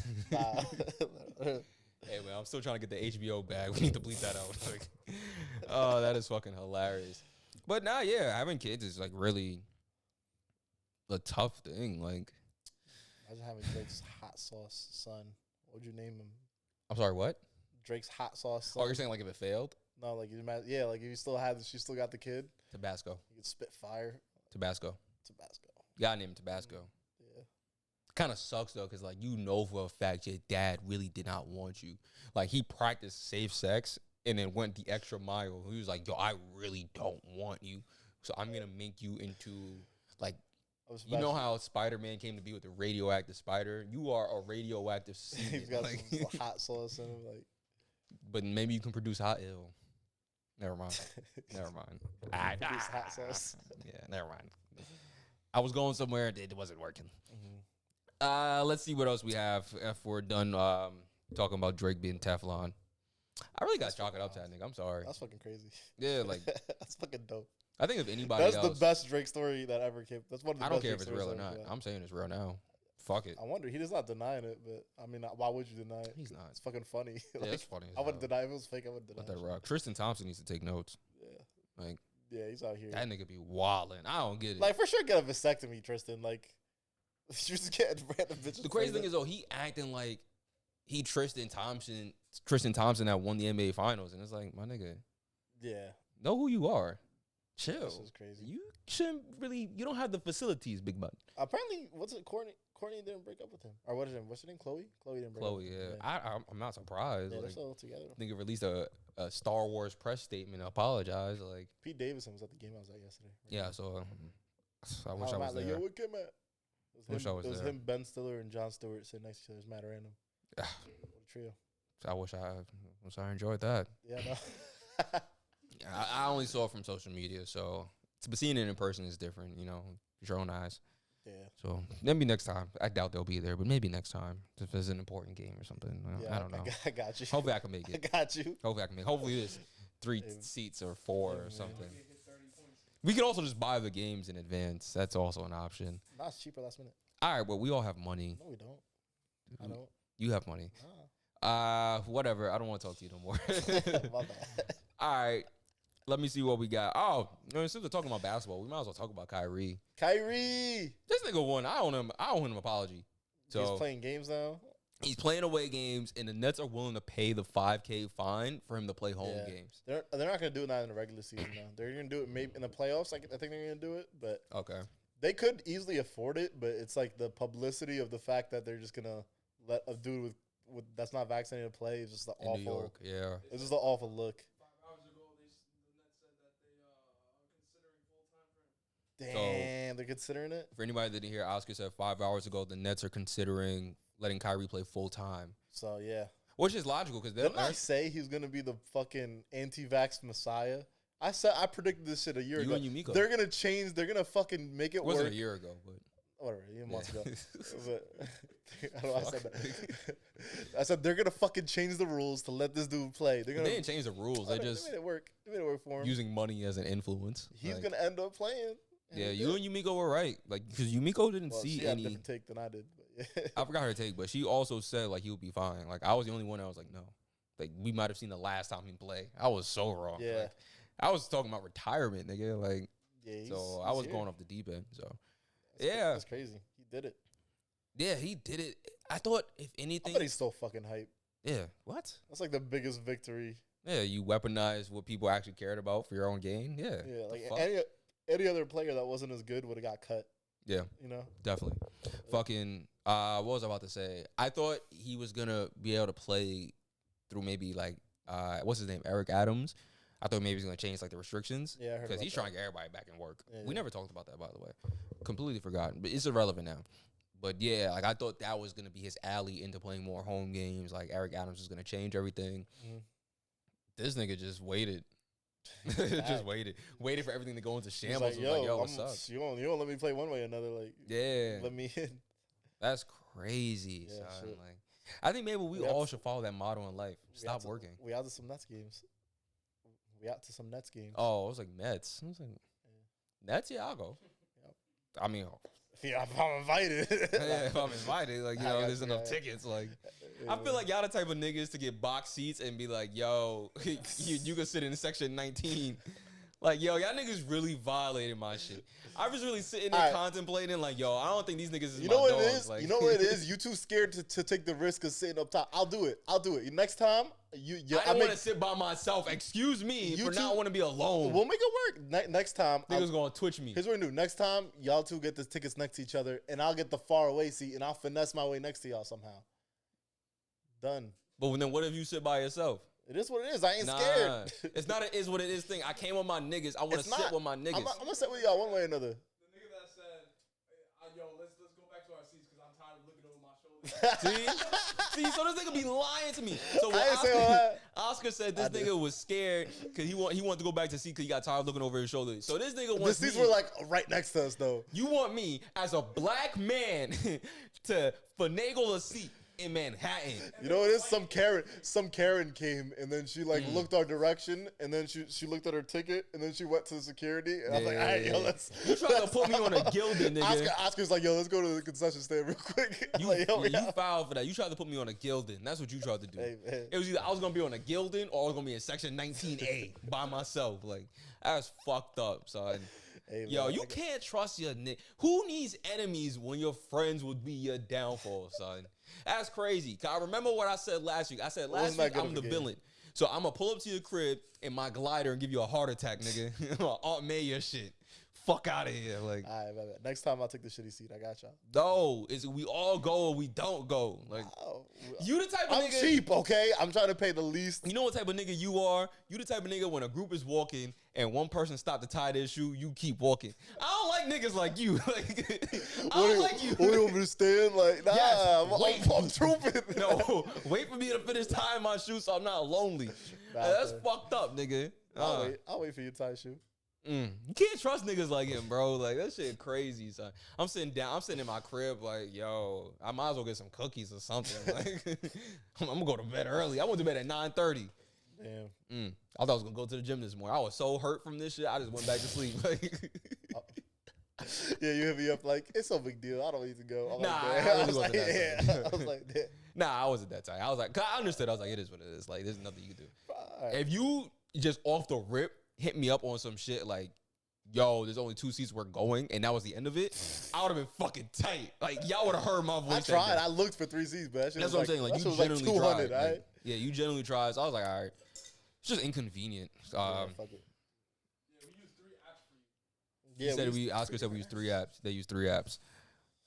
A: Hey, man, I'm still trying to get the HBO back. We need to bleep that out. Like, oh, that is fucking hilarious. But now, yeah, having kids is like really a tough thing. Like,
B: imagine having Drake's hot sauce son. What would you name him?
A: I'm sorry, what?
B: Drake's hot sauce son.
A: Oh, you're saying like if it failed?
B: No, like you imagine, yeah, like if you still had, she still got the kid.
A: Tabasco.
B: You could spit fire.
A: Tabasco.
B: Tabasco.
A: Got named Tabasco.
B: Yeah.
A: Kind of sucks though, because like for a fact your dad really did not want you. Like he practiced safe sex and then went the extra mile. He was like, "Yo, I really don't want you, so I'm gonna make you into like." You know how Spider-Man came to be with the radioactive spider? You are a radioactive seed.
B: He's got some hot sauce in him, like.
A: But maybe you can produce hot ill. Never mind. Never mind.
B: Produce hot sauce.
A: Yeah, never mind. I was going somewhere and it wasn't working. Let's see what else we have if we're done talking about Drake being Teflon. I really got to chalk it up to that nigga. I'm sorry.
B: That's fucking crazy.
A: Yeah, like
B: that's fucking dope.
A: I think if anybody
B: that's
A: else,
B: the best Drake story that ever came. That's one of the
A: I
B: best
A: don't care
B: Drake
A: if it's real or not. I'm saying it's real now. Fuck it.
B: I wonder. He is not denying it, but I mean, why would you deny it?
A: He's not.
B: It's fucking funny.
A: Yeah,
B: Like,
A: it's funny.
B: I wouldn't deny it. If it was fake, I wouldn't deny
A: Let that
B: it.
A: rock. Tristan Thompson needs to take notes.
B: Yeah.
A: Like,
B: yeah, he's out here.
A: that nigga be wildin'. I don't get it.
B: Like, for sure, get a vasectomy, Tristan. Like, you just get random bitches.
A: The crazy thing is, though, he acting like he Tristan Thompson that won the NBA Finals, and it's like, my nigga,
B: yeah,
A: know who you are. Chill.
B: This is crazy.
A: You shouldn't really. You don't have the facilities, big butt.
B: Apparently, what's it? Courtney didn't break up with him, or what's her name? Chloe. Chloe didn't break up.
A: Chloe, yeah. I'm not surprised.
B: Yeah, they're
A: Like,
B: still together.
A: nigga released a Star Wars press statement, apologize. Like,
B: Pete Davidson was at the game I was at yesterday.
A: yeah. So I wish I was
B: like,
A: there.
B: yo, what came at?
A: Wish I was
B: It was
A: there.
B: him, Ben Stiller, and Jon Stewart sitting next to each other. It was mad random. What a trio.
A: I wish I enjoyed that.
B: Yeah, no.
A: I only saw it from social media, so but seeing it in person is different. With your own eyes.
B: Yeah.
A: So maybe next time. I doubt they'll be there, but maybe next time if there's an important game or something.
B: Yeah,
A: I don't know.
B: I got you.
A: Hopefully I can make it.
B: I got you.
A: Hopefully there's 3 seats or 4 or something. We can also just buy the games in advance. That's also an option.
B: Nah, it's cheaper last minute.
A: All right, well, we all have money.
B: No, we don't. I don't.
A: You have money.
B: Nah.
A: Whatever. I don't want to talk to you no more.
B: My bad.
A: All right. Let me see what we got. Oh, since we're talking about basketball, we might as well talk about Kyrie.
B: Kyrie.
A: This nigga won. I owe him an apology. So
B: He's playing games now.
A: He's playing away games, and the Nets are willing to pay the $5,000 fine for him to play home games.
B: They're not gonna do that in the regular season now. They're gonna do it maybe in the playoffs. I think they're gonna do it, but
A: Okay.
B: they could easily afford it. But it's like the publicity of the fact that they're just gonna let a dude with that's not vaccinated play is just the
A: In
B: awful.
A: New York, yeah.
B: It's just the awful look.
C: 5 hours ago, the Nets said that they are considering full time for him.
B: Damn, they're considering it.
A: For anybody that didn't hear, Oscar said 5 hours ago the Nets are considering letting Kyrie play full time,
B: So yeah,
A: which is logical because
B: didn't I say he's gonna be the fucking anti-vax messiah? I predicted this shit a year ago.
A: and Yumiko.
B: They're gonna change. They're gonna fucking make it
A: It wasn't
B: work.
A: a year ago, but
B: Whatever, months ago. But, I don't know why I said
A: Fuck.
B: that. I said they're gonna fucking change the rules to let this dude play. They're
A: they
B: gonna
A: didn't change the rules. They just
B: made it work. They made it work for him.
A: using money as an influence.
B: He's
A: Like,
B: gonna end up playing. And
A: yeah,
B: he
A: you
B: did.
A: and Yumiko were right. Like, because Yumiko didn't
B: Well,
A: see
B: she had a
A: any.
B: different take than I did. But yeah.
A: I forgot her take, but she also said like he would be fine. Like I was the only one that was like, no. Like we might have seen the last time he play. I was so wrong.
B: Yeah.
A: Like, I was talking about retirement, nigga. Like,
B: Yeah,
A: so I was
B: here.
A: going off the deep end. So
B: That's
A: yeah.
B: that's crazy. He did it.
A: yeah, he did it. I thought if
B: I
A: anything,
B: bet he's so fucking hype.
A: yeah. What?
B: That's like the biggest victory.
A: Yeah, you weaponize what people actually cared about for your own gain. Yeah.
B: Yeah,
A: The
B: like
A: fuck?
B: any other player that wasn't as good would have got cut.
A: Yeah.
B: You know.
A: Definitely. Fucking what was I about to say? I thought he was gonna be able to play through maybe like what's his name? Eric Adams. I thought maybe he's gonna change like the restrictions.
B: Yeah, I heard
A: Because
B: about
A: he's
B: that.
A: trying to get everybody back in work.
B: Yeah,
A: We
B: yeah.
A: never talked about that, by the way. Completely forgotten. But it's irrelevant now. But yeah, like I thought that was gonna be his alley into playing more home games. Like Eric Adams was gonna change everything. This nigga just waited. Just waited for everything to go into shambles.
B: Like,
A: yo, what's up?
B: You don't let me play one way or another. Like,
A: Yeah,
B: let me in.
A: that's crazy,
B: Yeah,
A: son.
B: shit.
A: Like, I think maybe we all should follow that model in life. Stop working.
B: We out to some Nets games.
A: Oh, it was like Mets. I was like, Nets? Yeah, I'll go.
B: Yep.
A: I mean,
B: Yeah, if I'm invited.
A: yeah, if I'm invited, like, you know, there's enough tickets. Like,
B: Yeah.
A: I feel like y'all the type of niggas to get box seats and be like, yo, you can sit in section 19. Like, yo, y'all niggas really violated my shit. I was really sitting there contemplating, like, yo, I don't think these niggas is
B: You
A: my
B: know what
A: dogs.
B: it is?
A: Like,
B: You know what it is? You too scared to take the risk of sitting up top. I'll do it. Next time,
A: I don't want to sit by myself. Excuse me for not want to be alone.
B: We'll make it work. Next time,
A: Niggas gonna twitch me.
B: Here's what we do. Next time, y'all two get the tickets next to each other, and I'll get the far away seat, and I'll finesse my way next to y'all somehow. Done.
A: But then what if you sit by yourself?
B: It is what it is. I ain't scared.
A: It's not an is what it is thing. I came with my niggas. I want to sit with my niggas.
B: I'm gonna sit with y'all one way or another.
C: The nigga that said, "Yo, let's go back to our seats because I'm tired of looking over my shoulder."
A: See, so this nigga be lying to me. So
B: I ain't say all that.
A: Oscar said this nigga was scared because he wanted to go back to seat because he got tired of looking over his shoulder. So this nigga
B: The
A: wants
B: seats
A: me,
B: were like right next to us, though.
A: you want me as a black man to finagle a seat in Manhattan.
B: You know what it is? Some Karen came and then she like looked our direction and then she looked at her ticket and then she went to the security and I was like, all right, yo, let's.
A: You tried to put me on a gilding, nigga.
B: Oscar's like, yo, let's go to the concession stand real quick. I'm
A: You,
B: like, yo,
A: you fouled for that. You tried to put me on a gilding. That's what you tried to do.
B: Hey, man.
A: It was either I was gonna be on a gilding or I was gonna be in section 19A by myself. Like, that's fucked up, son.
B: Hey,
A: Yo,
B: man,
A: you can't trust your nigga. Who needs enemies when your friends would be your downfall, son? That's crazy. 'Cause I remember what I said last week. I said last week I'm the villain. So I'm gonna pull up to your crib in my glider and give you a heart attack, nigga. Aunt May your shit. Fuck out of here. Like,
B: all right, man. Next time I'll take the shitty seat. I got y'all.
A: no, is we all go or we don't go. Like, you the type of
B: I'm
A: nigga.
B: cheap, okay? I'm trying to pay the least.
A: You know what type of nigga you are? You the type of nigga when a group is walking and one person stopped to tie their shoe, you keep walking. I don't like niggas like you. Like, I don't like you.
B: What do you understand? Like, nah,
A: Yes,
B: I'm trooping.
A: No, wait for me to finish tying my shoe so I'm not lonely.
B: Nah,
A: That's
B: man.
A: fucked up, nigga.
B: I'll wait for you to tie your shoe.
A: You can't trust niggas like him, bro. Like, that shit crazy, son. I'm sitting in my crib like, yo, I might as well get some cookies or something. Like, I'm gonna go to bed early. I went to bed at 9:30.
B: Damn.
A: I thought I was gonna go to the gym this morning. I was so hurt from this shit. I just went back to sleep. Like,
B: Yeah, you hit me up like, it's no big deal. I don't need to go. I'm
A: Nah,
B: like,
A: I
B: damn.
A: really wasn't that tired.
B: I was like, damn.
A: nah, I wasn't that tired. I was like, 'cause I understood. I was like, it is what it is. Like, there's nothing you can do.
B: All right.
A: If you just off the rip hit me up on some shit like, yo, there's only 2 seats we're going, and that was the end of it, I would have been fucking tight. Like, y'all would have heard my voice.
B: I tried. I looked for 3 seats, but that shit
A: That's
B: was
A: what I'm saying. Like,
B: that
A: you
B: shit was
A: genuinely tried.
B: 200, all
A: Like,
B: right?
A: yeah, you genuinely tried. So I was like, all right. It's just inconvenient.
B: Yeah, fuck it.
C: Yeah, we use 3 apps for you.
B: Yeah,
A: He said Oscar said we use 3 apps. They use 3 apps.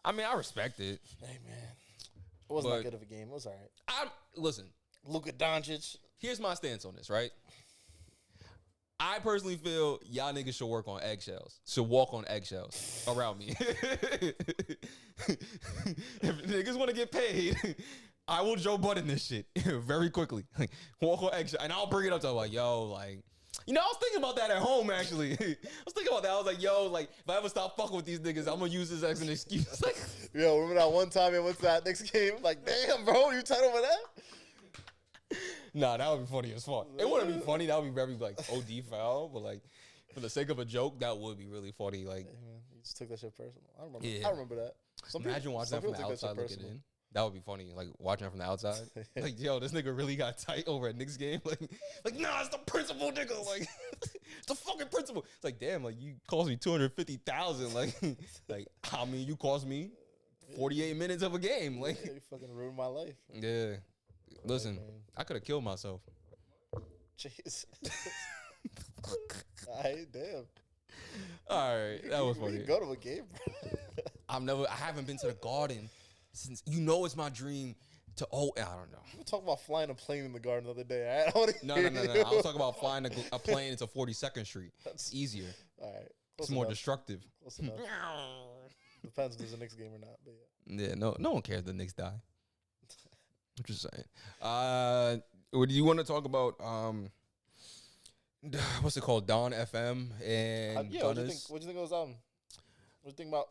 A: I mean, I respect it.
B: Hey, man. It wasn't
A: But-
B: that good of a game. It was all right.
A: Listen,
B: Luka Doncic.
A: here's my stance on this, right? I personally feel y'all niggas should work on eggshells. Should walk on eggshells around me. If niggas want to get paid, I will Joe Budden this shit very quickly. Like, walk on eggshells. And I'll bring it up to them like, yo, like, you know, I was thinking about that at home, actually. I was thinking about that. I was like, yo, like, if I ever stop fucking with these niggas, I'm going to use this as an excuse. Like,
B: Yo, remember that one time it went to that next game? Like, damn, bro, you tight over that?
A: nah, that would be funny as fuck. It wouldn't be funny. That would be very, like, OD foul. But, like, for the sake of a joke, that would be really funny. Like,
B: Hey, man, you just took that shit personal. I remember.
A: Yeah.
B: I remember that.
A: imagine watching that from the outside looking in. That would be funny. Like, watching it from the outside. Like, yo, this nigga really got tight over a Knicks game. Like, nah, it's the principal, nigga. Like, it's the fucking principal. It's like, damn, like, you cost me $250,000. Like, I mean, you cost me 48 minutes of a game. Like,
B: You fucking ruined my life.
A: yeah. Listen,
B: man.
A: I could have killed myself.
B: Jeez. Alright, damn.
A: All right, that was
B: We
A: funny.
B: can go to a game, bro.
A: I haven't been to the Garden since, you know, it's my dream to, I don't know.
B: We were talking about flying a plane in the garden the other day. Alright? I wanna
A: No.
B: hear
A: I was talking about flying a plane into 42nd Street. It's easier.
B: Alright.
A: It's more destructive.
B: Close enough. Depends if there's a Knicks game or not. But yeah.
A: Yeah, no one cares the Knicks die. I'm just saying. What do you want to talk about? What's it called? Dawn FM and
B: Yeah. What do you think? What do you think of those album? What do you think about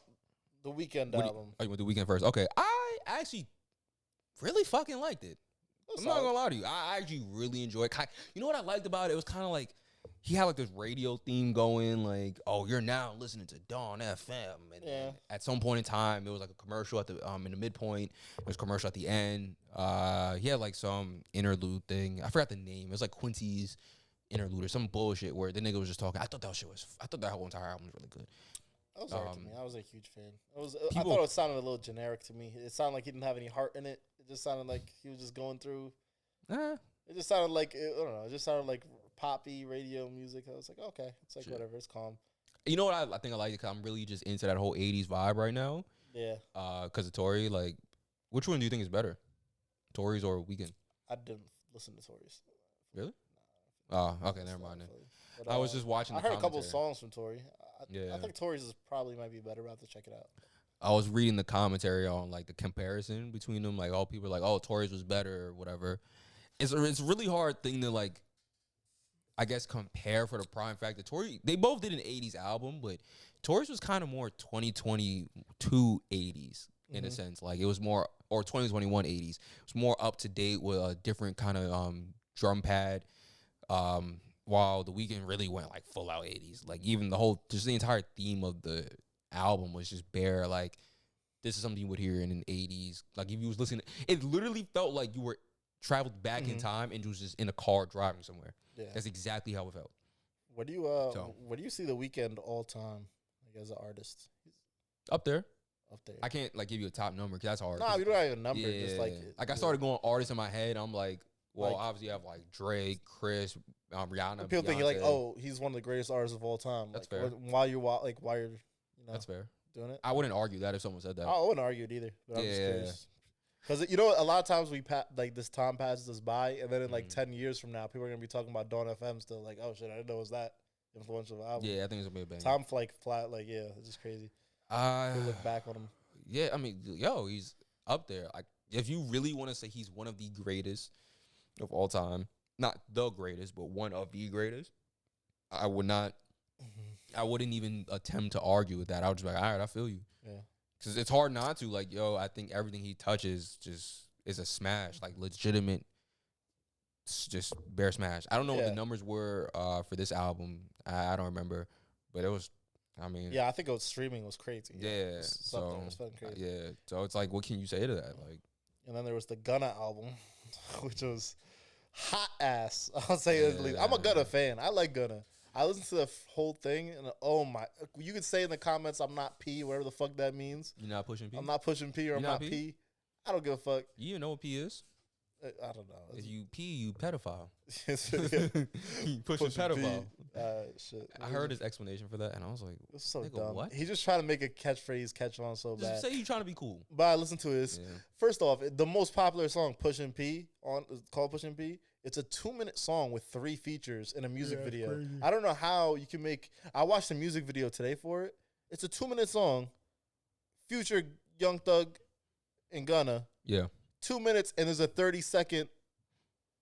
B: the Weekend album?
A: You went the Weekend first. Okay, I actually really fucking liked it. I'm not gonna lie to you. I actually really enjoyed it. You know what I liked about it? It was kind of like he had like this radio theme going, like, oh, you're now listening to Dawn FM. And then at some point in time, it was like a commercial at the in the midpoint. It was a commercial at the end. He had like some interlude thing. I forgot the name. It was like Quincy's interlude or some bullshit where the nigga was just talking. I thought that whole entire album was really good.
B: That was hard to me. I was a huge fan. I thought it sounded a little generic to me. It sounded like he didn't have any heart in it. It just sounded like he was just going through. It just sounded like, I don't know. It just sounded like poppy radio music. I was like, okay, it's like whatever. It's calm.
A: You know what I think I like it because I'm really just into that whole 80s vibe right now.
B: Yeah.
A: Because of Tory, like, which one do you think is better? Tory's or Weekend?
B: I didn't listen to Tory's.
A: Really? Oh, okay, never mind then. But, I was just watching.
B: I heard a couple of songs from Tory.
A: I
B: think Tory's is probably might be better. I'll have to check it out.
A: I was reading the commentary on like the comparison between them. Like all people are like, "Oh, Tory's was better" or whatever. It's a really hard thing to like, I guess, compare for the prime fact that Tory. They both did an '80s album, but Tory's was kind of more 2022 '80s in a sense. Like it was more, or 2021 '80s. It was more up to date with a different kind of drum pad. While the Weeknd really went like full out 80s. Like even just the entire theme of the album was just bare like this is something you would hear in the 80s. Like if you was listening, it literally felt like you were traveled back in time and you was just in a car driving somewhere. Yeah. That's exactly how it felt.
B: What do you see the Weeknd all time like as an artist?
A: Up there. I can't like give you a top number because that's hard.
B: No, you don't have a number.
A: Yeah. Just like I started going artists in my head. I'm like, well, obviously you have like Drake, Chris, Rihanna.
B: People think you're like, oh, he's one of the greatest artists of all time.
A: That's
B: like,
A: fair.
B: While you're
A: that's fair.
B: Doing it.
A: I wouldn't argue that if someone said that.
B: I wouldn't argue it either. But I'm just curious. Because a lot of times like this time passes us by, and then in like 10 years from now, people are gonna be talking about Dawn FM still. Like, oh shit, I didn't know it was that influential album.
A: Yeah, I think it's gonna be a bang.
B: Time like flat. Like, yeah, it's just crazy. Look back on him.
A: Yeah, I mean, he's up there. Like, if you really want to say he's one of the greatest of all time, not the greatest, but one of the greatest, I wouldn't even attempt to argue with that. I would just be like, all right, I feel you.
B: Yeah.
A: Because it's hard not to. Like, I think everything he touches just is a smash. Like, legitimate, just bare smash. I don't know what the numbers were for this album. I don't remember. But it was, I mean.
B: Yeah, I think streaming was crazy.
A: Yeah.
B: It's fucking crazy.
A: Yeah. So it's like, what can you say to that? Like.
B: And then there was the Gunna album, which was hot ass. I'll say it. I'm a Gunna fan. I like Gunna. I listened to the whole thing, and oh my! You could say in the comments, "I'm not P," whatever the fuck that means.
A: You're not pushing P.
B: I'm not pushing P, or I'm not P. I don't give a fuck.
A: You know what P is?
B: I don't know.
A: If you P, you pedophile.
B: You
A: pushing pedophile.
B: Shit.
A: I heard his explanation for that, and I was like,
B: "It's so dumb." What? He's just trying to make a catchphrase catch on so bad.
A: Just say you trying to be cool.
B: But I listened to his. First off, the most popular song, "Pushing P," called "Pushing P." It's a 2-minute song with 3 features in a music video. Crazy. I don't know how you can make. I watched the music video today for it. It's a 2-minute song. Future, Young Thug, and Gunna.
A: Yeah.
B: 2 minutes, and there's a 30-second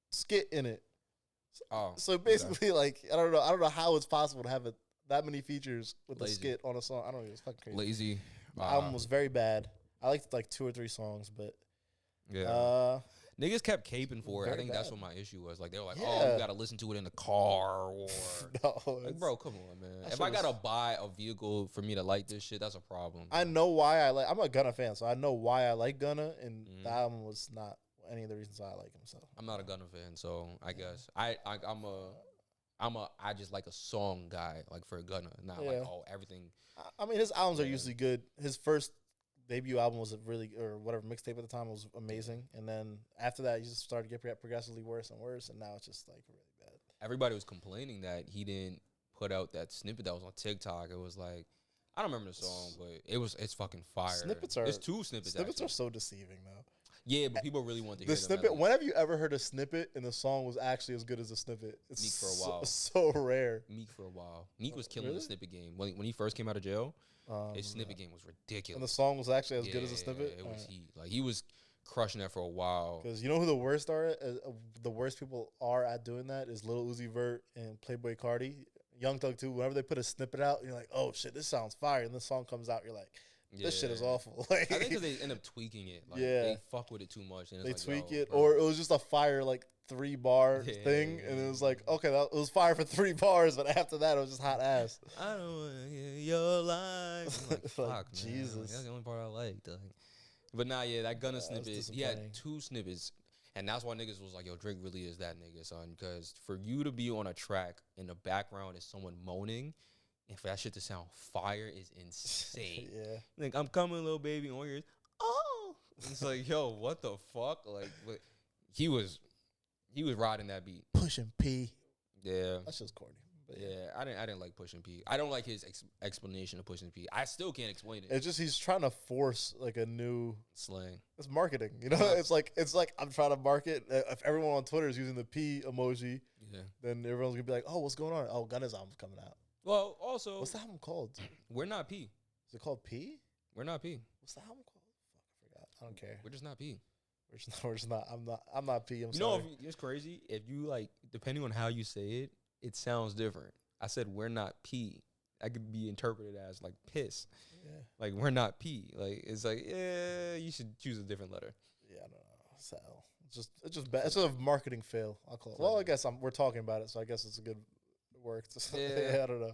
B: skit in it. So basically, like, I don't know how it's possible to have that many features with a skit on a song. I don't know. It's fucking crazy.
A: Lazy.
B: The album was very bad. I liked like 2 or 3 songs, but
A: niggas kept caping for it. I think that's what my issue was. Like, they were like, oh, you got to listen to it in the car. Or like, bro, come on, man. If I got to buy a vehicle for me to like this shit, that's a problem.
B: I know why I'm a Gunna fan, so I know why I like Gunna, and the album was not any of the reasons I like him. So
A: I'm not a Gunna fan, so I guess I just like a song guy, like for Gunna, not like everything.
B: I mean, his albums are usually good. His first debut album was whatever mixtape at the time was amazing, and then after that, he just started to get progressively worse and worse, and now it's just like really bad.
A: Everybody was complaining that he didn't put out that snippet that was on TikTok. It was like, I don't remember the song, but it's fucking fire.
B: There's 2 snippets. Snippets are so deceiving though.
A: Yeah, but people really want to hear
B: The
A: the
B: snippet.
A: melody.
B: When have you ever heard a snippet and the song was actually as good as a snippet? It's
A: Meek for a while.
B: so rare.
A: Meek for a while. Meek was killing
B: Really?
A: the snippet game. When he first came out of jail, his snippet
B: Yeah.
A: game was ridiculous.
B: And the song was actually as good as a snippet.
A: It was heat. Like he was crushing that for a while.
B: Because you know who the worst are? The worst people are at doing that is Lil Uzi Vert and Playboy Cardi, Young Thug too. Whenever they put a snippet out, you're like, oh shit, this sounds fire. And the song comes out, you're like, this shit is awful. Like,
A: I think because they end up tweaking it. Like,
B: Yeah.
A: they fuck with it too much. And
B: they
A: it's like,
B: tweak
A: yo,
B: it,
A: bro.
B: or it was just a fire like 3-bar thing, and it was like, okay, it was fire for 3 bars, but after that, it was just hot ass.
A: I don't want to hear your lies. I'm like,
B: Like,
A: fuck, man. Like,
B: Jesus.
A: that's the only part I liked. Like. But nah, yeah, that Gunna snippet, he
B: disappointing.
A: had 2 snippets. And that's why niggas was like, yo, Drake really is that nigga, son. Because for you to be on a track in the background is someone moaning, and for that shit to sound fire is insane.
B: Yeah.
A: Like, I'm coming, little baby, on yours. Oh! It's like, yo, what the fuck? Like, but he was riding that beat.
B: Pushing P.
A: Yeah.
B: That's just corny. But
A: Yeah, I didn't like Pushing P. I don't like his explanation of Pushing P. I still can't explain it.
B: It's just he's trying to force like a new.
A: Slang.
B: It's marketing, you know. It's like I'm trying to market. If everyone on Twitter is using the P emoji,
A: Yeah.
B: then everyone's gonna be like, "Oh, what's going on? Oh, Gunna's album's coming out.
A: Well, also,
B: What's the album called?
A: we're not P.
B: Is it called P?
A: We're not P.
B: What's the album called? Fuck, I forgot. I don't care.
A: We're just not P.
B: We're just not. We're just not. I'm not P. I'm
A: You know,
B: sorry.
A: it's crazy. If you like, depending on how you say it, it sounds different. I said we're not P. That could be interpreted as like piss.
B: Yeah.
A: Like we're not P. Like it's like yeah, you should choose a different letter.
B: Yeah, I don't know. So it's just bad. It's a marketing fail. I'll call it. Well, I guess we're talking about it, so I guess it's a good work.
A: Yeah.
B: I don't know.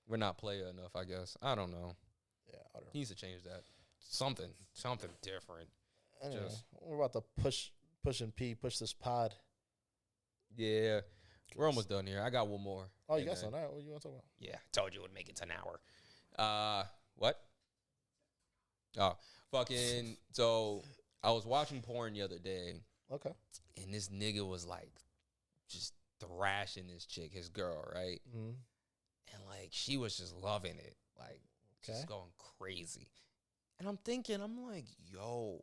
A: We're not player enough. I guess I don't know.
B: Yeah, I don't know.
A: He needs to change that. Something different.
B: Anyway,
A: Just-
B: we're about to push this pod.
A: Yeah, we're almost done here. I got one more.
B: Oh, you
A: And
B: got
A: then-
B: something? All right, what you want to talk about?
A: Yeah, told you it would make it to an hour. What? Oh, fucking. So I was watching porn the other day,
B: Okay.
A: and this nigga was like, just thrashing this chick, his girl, right?
B: Mm-hmm.
A: And like, she was just loving it, like,
B: Okay.
A: just going crazy. And I'm thinking, I'm like, yo,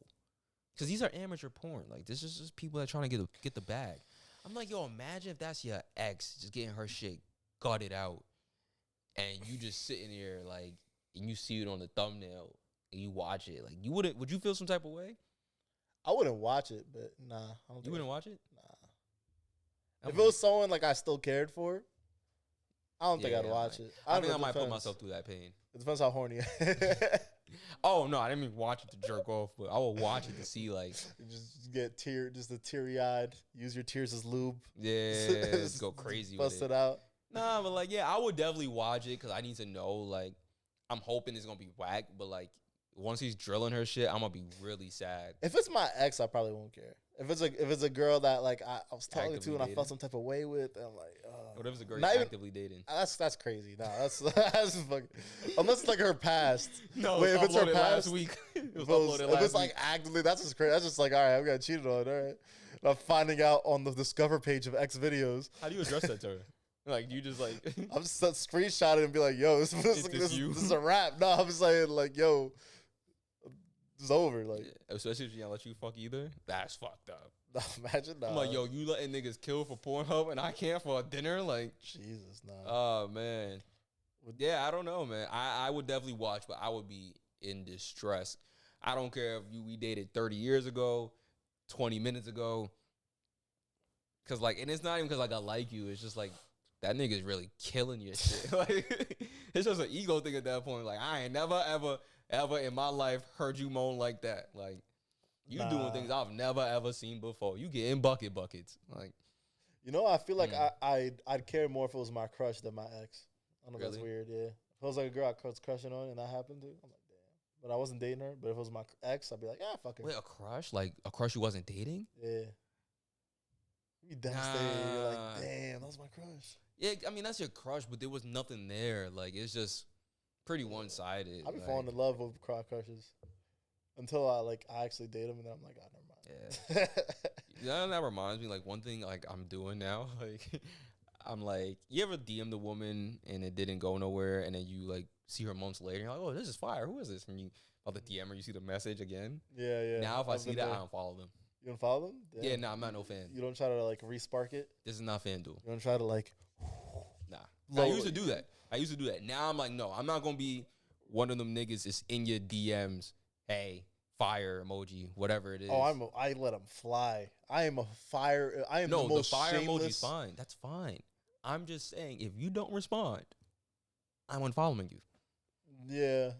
A: because these are amateur porn. Like, this is just people that are trying to get the bag. I'm like, yo, imagine if that's your ex just getting her shit gutted out, and you just sitting there like, and you see it on the thumbnail, and you watch it. Like, would you feel some type of way?
B: I wouldn't watch it, but nah. I don't
A: You
B: think
A: wouldn't watch it?
B: Nah. If it was someone like I still cared for, I don't think
A: Yeah,
B: I'd watch it.
A: I think
B: know,
A: I
B: it
A: might put
B: depends.
A: myself through that pain.
B: It depends how horny.
A: Oh no, I didn't even watch it to jerk off, but I will watch it to see like,
B: You just get just the teary eyed. Use your tears as lube.
A: yeah, just go crazy
B: Bust
A: with
B: it out.
A: Nah, but like, yeah, I would definitely watch it because I need to know. Like, I'm hoping it's gonna be whack, but like, once he's drilling her shit, I'm gonna be really sad.
B: If it's my ex, I probably won't care. If it's a girl that like I was talking
A: Actively
B: to and I
A: dating?
B: felt some type of way with, I'm like,
A: What if it's a girl
B: Not
A: you're
B: even-
A: actively dating?
B: that's crazy. Nah, that's just fucking. Unless it's like her past.
A: No,
B: Wait, if it's her
A: uploaded
B: past,
A: last week. It was
B: If
A: uploaded last
B: it's like
A: week.
B: actively, that's just crazy. That's just like, all right, I'm gonna cheat on. All right, and I'm finding out on the discover page of X videos.
A: How do you address that to her? Like, you just like,
B: I'm just screenshot it and be like, yo, this
A: you?
B: is a wrap. No, I'm just saying like, yo, it's over. Like,
A: especially if she don't let you fuck either. That's fucked up.
B: imagine. Nah.
A: I'm like, yo, you letting niggas kill for Pornhub and I can't for a dinner? Like,
B: Jesus, nah.
A: oh man. Yeah, I don't know, man. I would definitely watch, but I would be in distress. I don't care if we dated 30 years ago, 20 minutes ago. Cause like, and it's not even cause like I like you. It's just like that nigga's really killing your shit. Like, it's just an ego thing at that point. Like, I ain't never ever in my life heard you moan like that. Like, you doing
B: Nah.
A: things I've never ever seen before. You get in buckets. Like,
B: You know, I feel like I'd care more if it was my crush than my ex. I don't know if that's
A: Really?
B: weird. Yeah, if it was like a girl I was crushing on and that happened to, I'm like, damn. But I wasn't dating her. But if it was my ex, I'd be like, yeah, fuck her.
A: wait, a crush? Like a crush you wasn't dating?
B: Yeah. You'd be devastated. You're
A: Nah.
B: like, damn, that was my crush.
A: Yeah, I mean that's your crush, but there was nothing there. Like it's just pretty one sided.
B: I'd be falling in love with crushes until I actually date them, and then I'm like, oh, never mind.
A: Yeah, that reminds me. Like one thing, like I'm doing now. Like I'm like, you ever DM the woman and it didn't go nowhere, and then you like see her months later, and you're like, oh, this is fire. Who is this? And you about the DM her, you see the message again.
B: Yeah, yeah.
A: Now if I
B: I've
A: see
B: been
A: that,
B: there.
A: I don't follow them.
B: You don't follow them?
A: Yeah,
B: Damn.
A: nah, I'm not no fan.
B: You don't try to like respark it?
A: This is not FanDuel.
B: You don't try to like
A: Nah. I used to do that. Now I'm like, no, I'm not gonna be one of them niggas that's in your DMs. Hey, fire emoji, whatever it is.
B: Oh, I let them fly. I am a fire. I am the most
A: fire
B: shameless.
A: emoji's fine. That's fine. I'm just saying, if you don't respond, I'm unfollowing you.
B: Yeah,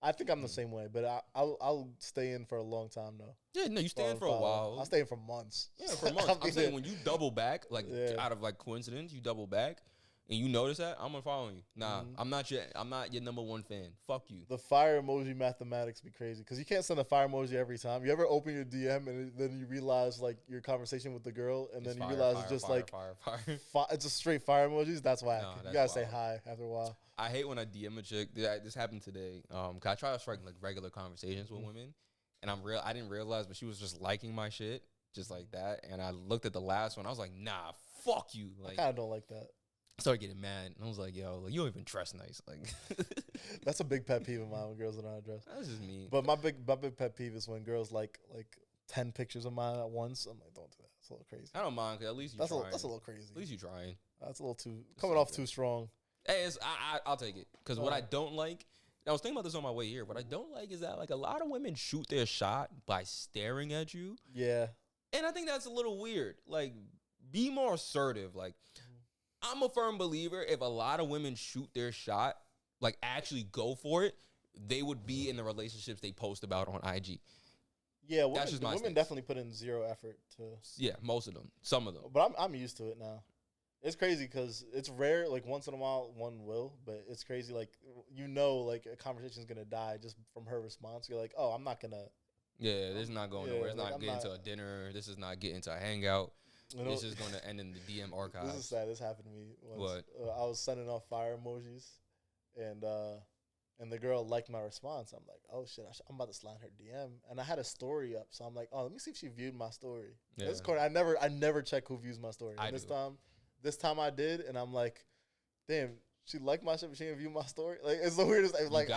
B: I think I'm the same way, but I'll stay in for a long time though.
A: Yeah, no, you stay in for a while.
B: I'll stay in for months.
A: Yeah, for months. I'm saying when you double back, like out of like coincidence, you double back, and you notice that, I'm unfollowing you. Nah, I'm not your number one fan. Fuck you.
B: The fire emoji mathematics be crazy because you can't send a fire emoji every time. You ever open your DM and then you realize like your conversation with the girl, and then you realize it's just like it's just straight fire emojis. That's why you gotta say hi after a while.
A: I hate when I DM a chick. This happened today. 'Cause I try to strike like regular conversations with women, and I didn't realize, but she was just liking my shit just like that. And I looked at the last one. I was like, nah, fuck you. Like,
B: I kind of don't like that.
A: I started getting mad, and I was like, yo, like, you don't even dress nice. Like,
B: that's a big pet peeve of mine when girls don't know how to dress.
A: That's just me.
B: But my big pet peeve is when girls like 10 pictures of mine at once. I'm like, don't do that. It's a little crazy.
A: I don't mind, because at least you're
B: that's
A: trying.
B: That's a little crazy.
A: At least you're trying.
B: That's a little too coming off too strong.
A: Hey, I'll take it. Because what I don't like, I was thinking about this on my way here. What I don't like is that like a lot of women shoot their shot by staring at you.
B: Yeah.
A: And I think that's a little weird. Like, be more assertive. Like, I'm a firm believer if a lot of women shoot their shot, like actually go for it, they would be in the relationships they post about on IG.
B: Yeah,
A: women
B: definitely put in zero effort to.
A: Yeah, most of them. Some of them.
B: But I'm used to it now. It's crazy because it's rare. Like once in a while, one will, but it's crazy. Like like a conversation is gonna die just from her response. You're like, oh, I'm not gonna.
A: Yeah, this is not going nowhere. It's not getting to a dinner. This is not getting to a hangout. This is going to end in the DM archives.
B: This is sad. This happened to me once.
A: What?
B: I was sending off fire emojis, and the girl liked my response. I'm like, oh shit, I'm about to slide her DM, and I had a story up, so I'm like, oh, let me see if she viewed my story. Yeah. This corny. I never check who views my story. This time I did, and I'm like, damn. She liked my shit, but she didn't view my story. Like, it's the weirdest. Like,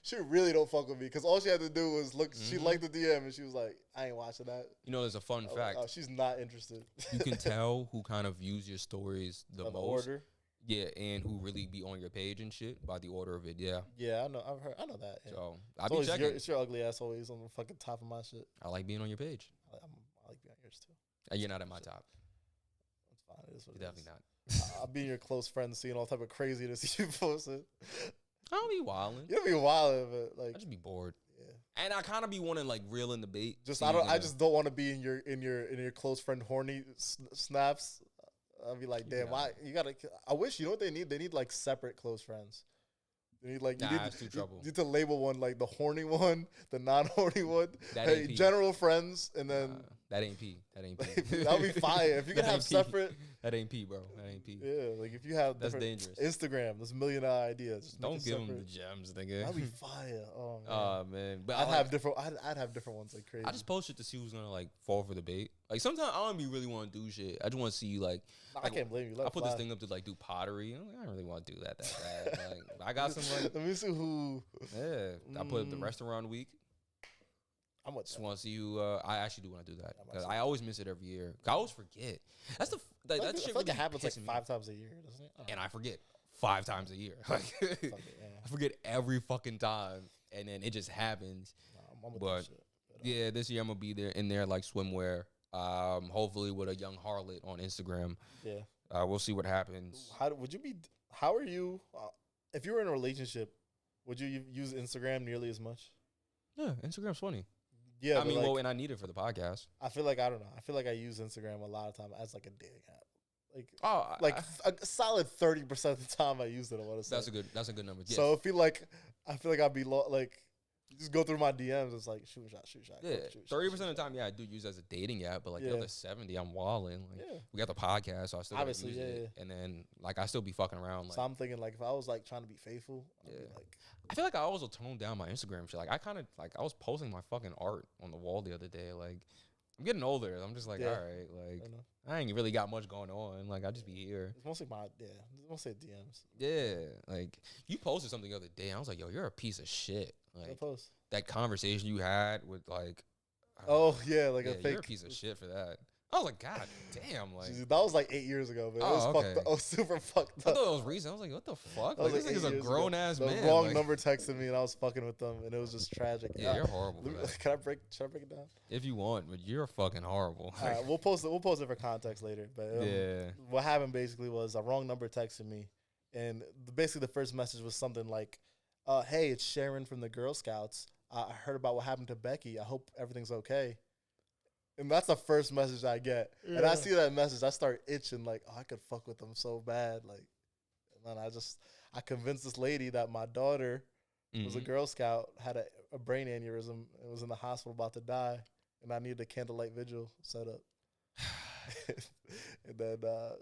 B: she really don't fuck with me. Because all she had to do was look. She liked the DM, and she was like, I ain't watching that.
A: You know, there's a fun fact.
B: Oh, she's not interested.
A: You can tell who kind of views your stories the most.
B: Order?
A: Yeah, and who really be on your page and shit by the order of it, yeah.
B: Yeah, I know. I know that. Yeah.
A: So, I be checking.
B: It's your ugly ass always on the fucking top of my shit.
A: I like being on your page.
B: I like being on yours, too.
A: And you're not at my top.
B: That's fine. It is what
A: you're definitely not.
B: I'll be your close friend seeing all type of craziness you posted.
A: I don't be wilding.
B: You don't be wilding, but like
A: I just be bored.
B: Yeah.
A: And I kind of be wanting like real in the bait.
B: I just don't want to be in your close friend horny snaps. I'll be like, damn, why you gotta? I wish you know what they need. They need like separate close friends. They need like you need to label one like the horny one, the non-horny one. Hey, general friends, and then
A: that ain't P. That ain't P.
B: That'll be fire if you can have separate.
A: That ain't P, bro. That ain't P.
B: Yeah, like if you have
A: that's dangerous.
B: Instagram, there's $1 million ideas. Just
A: don't give them the gems, nigga.
B: That'd be fire. Oh
A: man. But
B: I'd have different ones like crazy.
A: I just post it to see who's gonna like fall for the bait. Like sometimes I don't be really want to do shit. I just want to see like.
B: I can't blame you.
A: I put this thing up to like do pottery. I'm like, I don't really want to do that bad. Like I got some like.
B: Let me see who.
A: Yeah, I put up the restaurant week.
B: I'm with
A: just want to see who. I actually do want to do that because I always miss it every year. I always forget. That's the that shit.
B: Really happens like 5 times a year, doesn't it?
A: And I forget 5 times a year. Like I forget every fucking time, and then it just happens. But yeah, this year I'm gonna be there in there like swimwear. Hopefully with a young harlot on Instagram.
B: Yeah.
A: We'll see what happens.
B: How are you? If you were in a relationship, would you use Instagram nearly as much?
A: Yeah, Instagram's funny.
B: Yeah,
A: I mean, and I need it for the podcast.
B: I feel like I don't know. I feel like I use Instagram a lot of time as like a dating app. Like, a solid 30% of the time I use it. I want to say
A: that's a good number. Yes.
B: So I feel like I'd be like. Just go through my DMs. It's like shoot shot.
A: Yeah, 30% of the time, I do use it as a dating app, but like the other 70, I'm walling. Like we got the podcast, so I still obviously use it, and then like I still be fucking around. Like,
B: so I'm thinking like if I was like trying to be faithful, I'd be like,
A: I feel like I also toned down my Instagram shit. Like I kind of like I was posting my fucking art on the wall the other day. Like I'm getting older. I'm just like,
B: Yeah.
A: all right, like I ain't really got much going on. Like I just be here.
B: It's mostly it's mostly DMs.
A: Yeah, like you posted something the other day. I was like, yo, you're a piece of shit. Like
B: Post.
A: that conversation you had with like,
B: Oh yeah, like
A: yeah,
B: a fake.
A: you're a piece of shit for that. I was like, God damn, like
B: Jeez, that was like 8 years ago, man. It was
A: okay.
B: fucked up. I was super fucked
A: I
B: up.
A: thought it was recent. I was like, what the fuck?
B: I
A: Like
B: was
A: this
B: like
A: nigga's
B: 8
A: a
B: years
A: grown
B: ago.
A: ass
B: The
A: man.
B: wrong
A: like,
B: number texted me, and I was fucking with them, and it was just tragic.
A: Yeah, you're horrible for that.
B: Should I break it down?
A: If you want, but you're fucking horrible.
B: All right, we'll post it for context later. But
A: Yeah.
B: what happened basically was a wrong number texted me, and basically the first message was something like, "Hey, it's Sharon from the Girl Scouts. I heard about what happened to Becky. I hope everything's okay." And that's the first message I get. Yeah. And I see that message, I start itching like, oh, I could fuck with them so bad. Like, and then I convinced this lady that my daughter was a Girl Scout, had a brain aneurysm, and was in the hospital about to die, and I needed a candlelight vigil set up. And then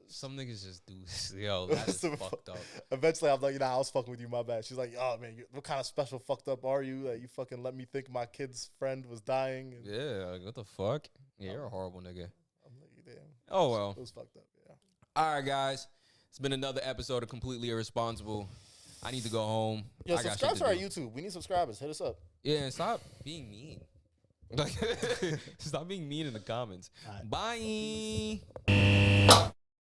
A: some niggas just do this. Yo, that is fucked up.
B: Eventually, I'm like, I was fucking with you, my bad. She's like, oh man, what kind of special fucked up are you that you fucking let me think my kid's friend was dying? And
A: Yeah, like, what the fuck? Yeah, you're a horrible nigga.
B: I'm like, damn.
A: Oh well.
B: It was fucked up. Yeah.
A: All right, guys. It's been another episode of Completely Irresponsible. I need to go home.
B: Yo,
A: I got
B: subscribe
A: shit
B: to our
A: do.
B: YouTube. We need subscribers. Hit us up.
A: Yeah, and stop being mean. Like, stop being mean in the comments.
B: All right.
A: Bye.